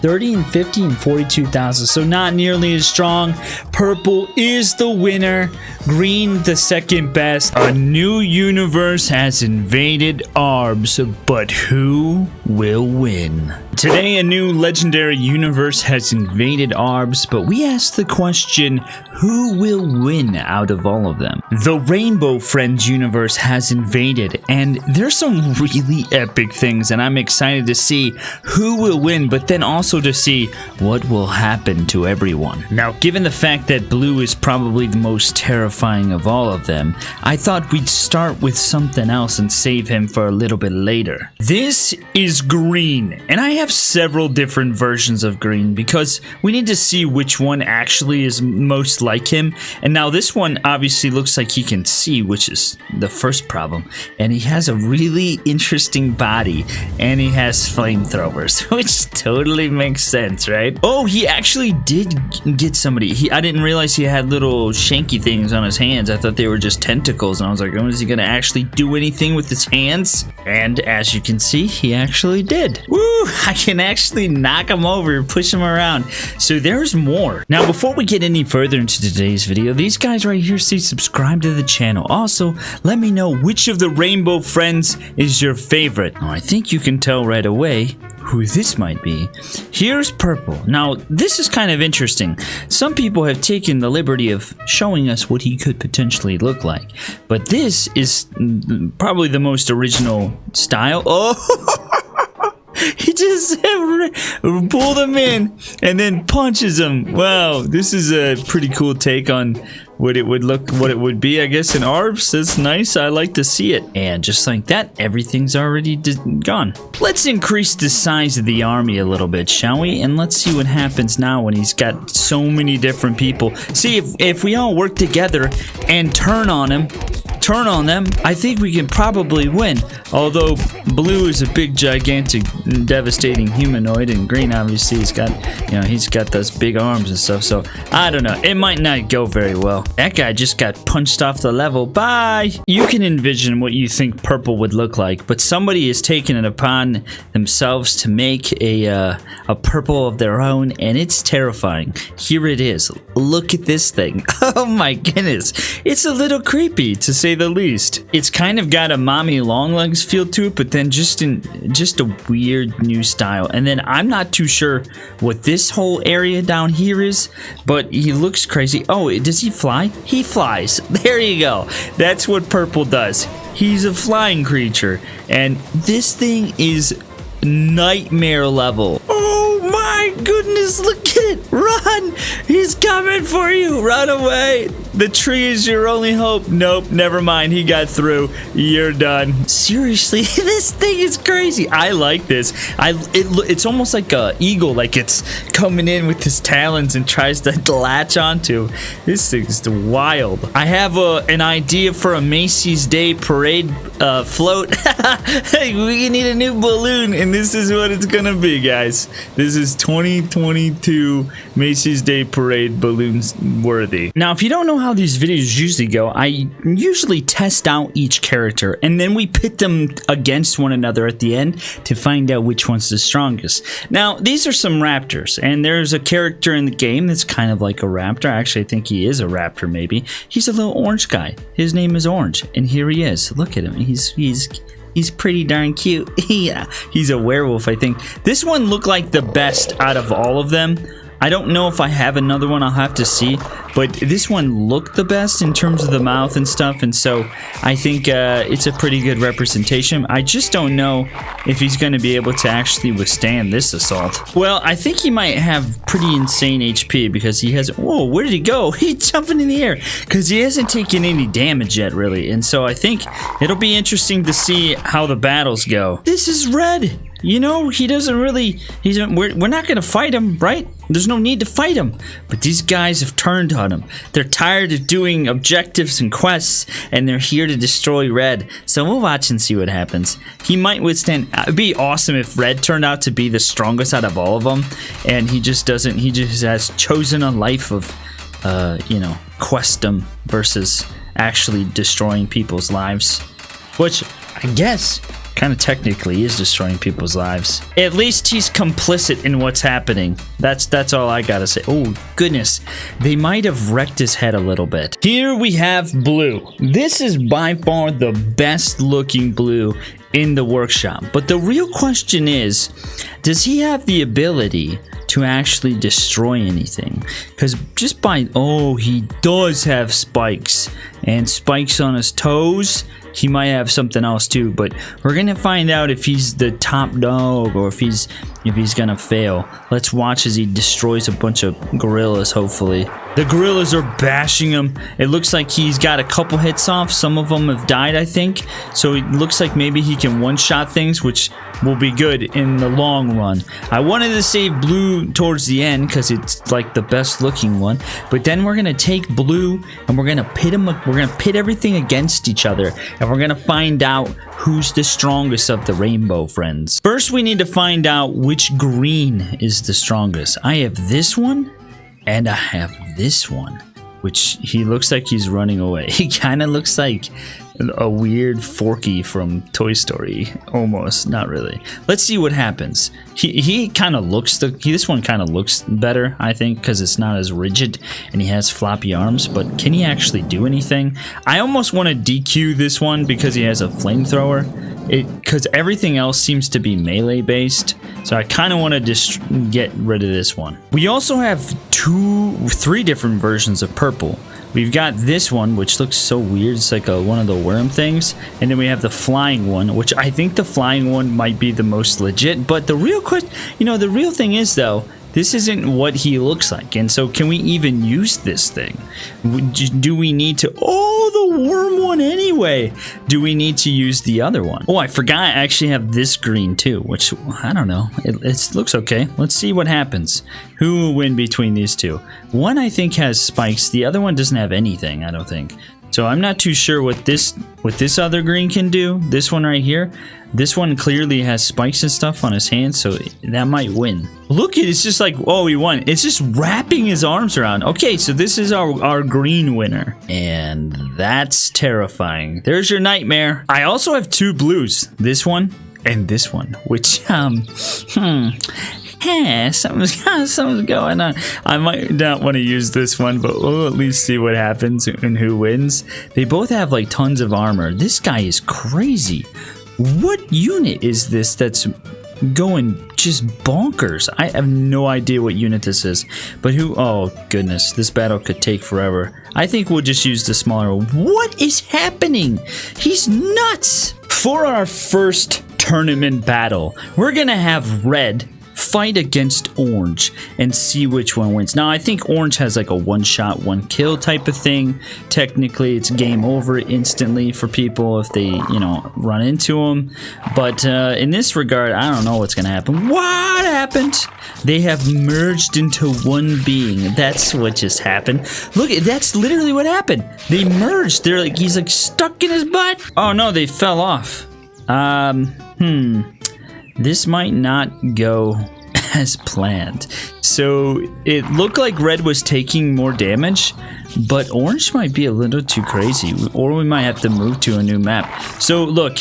30 and 50 and 42,000, so not nearly as strong. Purple is the winner, green the second best. A new universe has invaded Arbs, but who will win? Today, a new legendary universe has invaded Arbs, but we ask the question, who will win out of all of them? The Rainbow Friends universe has invaded, and there's some really epic things, and I'm excited to see who will win, but then also also to see what will happen to everyone. Now, given the fact that blue is probably the most terrifying of all of them, I thought we'd start with something else and save him for a little bit later. This is green, and I have several different versions of green because we need to see which one actually is most like him. And now this one obviously looks like he can see, which is the first problem. And he has a really interesting body, and he has flamethrowers, which totally makes sense, right? Oh, he actually did get somebody. I didn't realize he had little shanky things on his hands. I thought they were just tentacles, and I was like, oh, is he gonna actually do anything with his hands? And as you can see, he actually did. Woo! I can actually knock him over, push him around. So there's more. Now, before we get any further into today's video, these guys right here say subscribe to the channel. Also, let me know which of the rainbow friends is your favorite. Now, I think you can tell right away who this might be. Here's purple. Now, this is kind of interesting. Some people have taken the liberty of showing us what he could potentially look like, but this is probably the most original style. Oh, he just pulled him in and then punches him. Wow, this is a pretty cool take on what it would be, I guess, in ARBS. That's nice. I like to see it. And just like that, everything's already gone. Let's increase the size of the army a little bit, shall we? And let's see what happens now when he's got so many different people. See, if we all work together and turn on them, I think we can probably win. Although blue is a big, gigantic, devastating humanoid, and green obviously he's got those big arms and stuff. So I don't know. It might not go very well. That guy just got punched off the level. Bye. You can envision what you think purple would look like, but somebody is taking it upon themselves to make a purple of their own, and it's terrifying. Here it is. Look at this thing. Oh my goodness. It's a little creepy, to say the least. It's kind of got a mommy long legs feel to it, but then just a weird new style. And then I'm not too sure what this whole area down here is, but he looks crazy. Oh, does he fly? He flies. There you go. That's what purple does. He's a flying creature, and this thing is nightmare level. Oh my goodness, look at it. Run! He's coming for you. Run away. The tree is your only hope. Nope, never mind. He got through. You're done. Seriously, this thing is crazy. I like this. It's almost like an eagle, like it's coming in with his talons and tries to latch onto. This thing's wild. I have an idea for a Macy's Day Parade float. We need a new balloon, and this is what it's gonna be, guys. This is 2022 Macy's Day Parade balloons worthy. Now, if you don't know how these videos usually go, I usually test out each character, and then we pit them against one another at the end to find out which one's the strongest. Now, these are some raptors, and there's a character in the game that's kind of like a raptor. Actually, I think he is a raptor, maybe. He's a little orange guy. His name is Orange, and here he is. Look at him. He's pretty darn cute. Yeah, he's a werewolf, I think. This one looked like the best out of all of them. I don't know if I have another one, I'll have to see, but this one looked the best in terms of the mouth and stuff, and so I think it's a pretty good representation. I just don't know if he's going to be able to actually withstand this assault. Well, I think he might have pretty insane HP because he has... Whoa, where did he go? He's jumping in the air because he hasn't taken any damage yet, really, and so I think it'll be interesting to see how the battles go. This is red. You know, he doesn't really... We're not going to fight him, right? There's no need to fight him. But these guys have turned on him. They're tired of doing objectives and quests, and they're here to destroy Red. So we'll watch and see what happens. He might withstand... It'd be awesome if Red turned out to be the strongest out of all of them, and he just doesn't... He just has chosen a life of, you know, questum versus actually destroying people's lives. Which, I guess... kind of technically is destroying people's lives. At least he's complicit in what's happening. That's all I gotta say. Oh goodness, they might have wrecked his head a little bit. Here we have blue. This is by far the best looking blue in the workshop, but the real question is, does he have the ability to actually destroy anything? Because just by... Oh, he does have spikes. and spikes on his toes. He might have something else too, but we're gonna find out if he's the top dog or if he's gonna fail. Let's watch as he destroys a bunch of gorillas, hopefully. The gorillas are bashing him. It looks like he's got a couple hits off. Some of them have died, I think. So it looks like maybe he can one-shot things, which will be good in the long run. I wanted to save blue towards the end because it's like the best looking one. But then we're gonna take blue and we're gonna pit him. We're gonna pit everything against each other. And we're gonna find out who's the strongest of the rainbow friends. First, we need to find out which green is the strongest. I have this one, and I have this one, which he looks like he's running away. He kind of looks like a weird Forky from Toy Story, almost. Not really. Let's see what happens. He kind of looks this one kind of looks better, I think, because it's not as rigid and he has floppy arms. But can he actually do anything? I almost want to DQ this one because he has a flamethrower. Because everything else seems to be melee based, so I kind of want to just get rid of this one. We also have three different versions of purple. We've got this one, which looks so weird. It's like one of the worm things. And then we have the flying one, which I think the flying one might be the most legit. But the real question, the real thing is, though, this isn't what he looks like. And so can we even use this thing? Do we need to... Oh, the worm one anyway. Do we need to use the other one? Oh, I forgot I actually have this green too, which I don't know. It looks okay. Let's see what happens. Who will win between these two? One I think has spikes. The other one doesn't have anything, I don't think. So I'm not too sure what this other green can do. This one right here. This one clearly has spikes and stuff on his hands, so that might win. Look, it's just like, oh, he won. It's just wrapping his arms around. Okay, so this is our green winner. And that's terrifying. There's your nightmare. I also have two blues. This one and this one, which, something's going on. I might not want to use this one, but we'll at least see what happens and who wins. They both have like tons of armor. This guy is crazy. What unit is this that's going just bonkers? I have no idea what unit this is. But who? Oh, goodness. This battle could take forever. I think we'll just use the smaller one. What is happening? He's nuts. For our first tournament battle, we're going to have red fight against orange and see which one wins. Now, I think orange has like a one-shot, one-kill type of thing. Technically, it's game over instantly for people if they, run into them. But in this regard, I don't know what's going to happen. What happened? They have merged into one being. That's what just happened. Look, that's literally what happened. They merged. He's like stuck in his butt. Oh, no, they fell off. This might not go as planned. So it looked like red was taking more damage, but orange might be a little too crazy, or we might have to move to a new map. So look,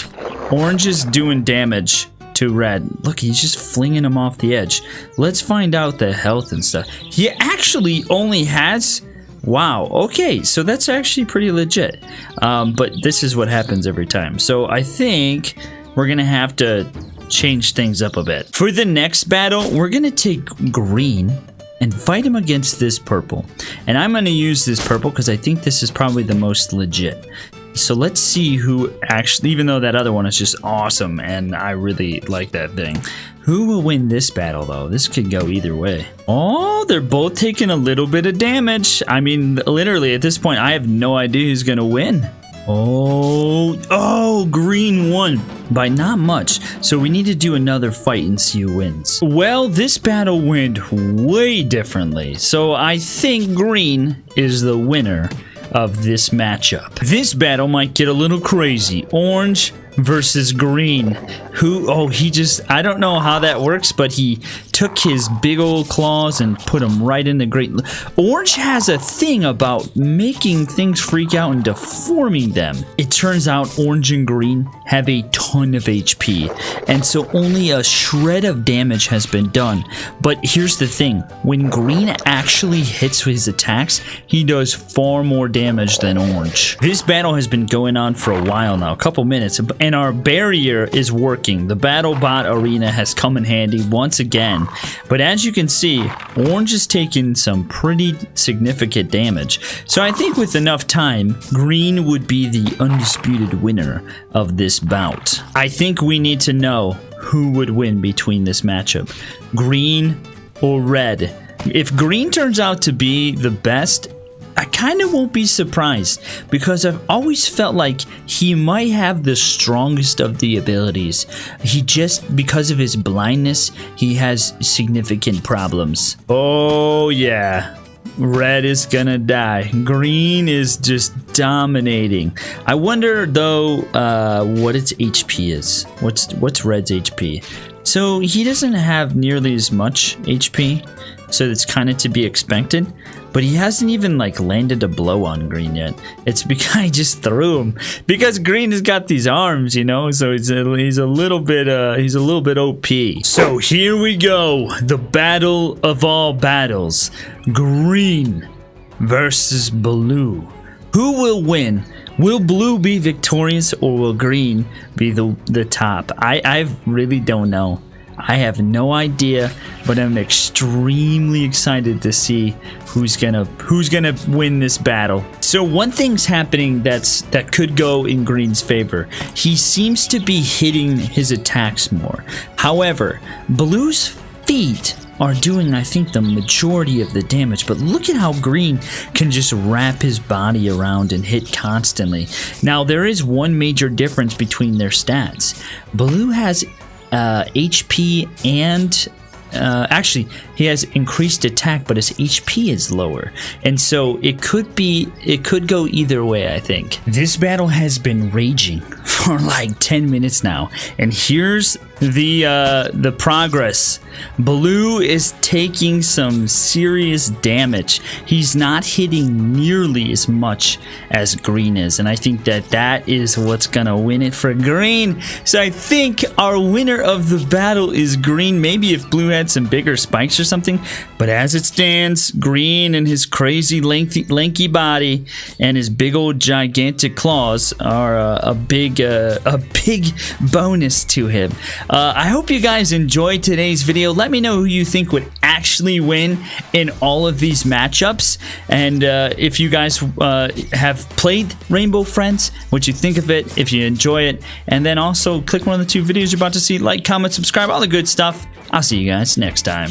orange is doing damage to red. Look, he's just flinging him off the edge. Let's find out the health and stuff. He actually only has... Wow, okay, so that's actually pretty legit. But this is what happens every time. So I think we're gonna have to change things up a bit. For the next battle, we're gonna take green and fight him against this purple. And I'm gonna use this purple because I think this is probably the most legit. So let's see who actually, even though that other one is just awesome and I really like that thing. Who will win this battle though? This could go either way. Oh, they're both taking a little bit of damage. I mean, literally at this point, I have no idea who's gonna win. Oh, green won by not much. So we need to do another fight and see who wins. Well, this battle went way differently. So I think green is the winner of this matchup. This battle might get a little crazy. Orange versus green. I don't know how that works, but he took his big old claws and put them right in the great... Orange has a thing about making things freak out and deforming them. It turns out orange and green have a ton of HP, and so only a shred of damage has been done. But here's the thing, when green actually hits his attacks, he does far more damage than orange. This battle has been going on for a while now, a couple minutes, and our barrier is working. The battle bot arena has come in handy once again. But as you can see, orange is taking some pretty significant damage. So I think with enough time, green would be the undisputed winner of this bout. I think we need to know who would win between this matchup, green or red. If green turns out to be the best, I kind of won't be surprised, because I've always felt like he might have the strongest of the abilities. He just, because of his blindness, he has significant problems. Oh yeah, red is gonna die. Green is just dominating. I wonder though what its HP is. What's red's HP? So he doesn't have nearly as much HP, so it's kind of to be expected. But he hasn't even like landed a blow on green yet. It's because I just threw him, because green has got these arms, you know, so he's a little bit OP. So here we go, the battle of all battles, green versus blue. Who will win? Will blue be victorious, or will green be the top? I really don't know. I have no idea, but I'm extremely excited to see who's gonna win this battle. So one thing's happening that could go in green's favor. He seems to be hitting his attacks more. However, blue's feet are doing, I think, the majority of the damage, but look at how green can just wrap his body around and hit constantly. Now there is one major difference between their stats. Blue has HP and actually he has increased attack, but his HP is lower, and so it could go either way. I think this battle has been raging for like 10 minutes now, and here's the progress. Blue is taking some serious damage. He's not hitting nearly as much as green is, and I think that is what's gonna win it for green. So I think our winner of the battle is green. Maybe if blue had some bigger spikes or something, but as it stands, green and his crazy lanky body and his big old gigantic claws are a big bonus to him. I hope you guys enjoyed today's video. Let me know who you think would actually win in all of these matchups, and if you guys have played Rainbow Friends, what you think of it, if you enjoy it, and then also click one of the two videos you're about to see, like, comment, subscribe, all the good stuff. I'll see you guys next time.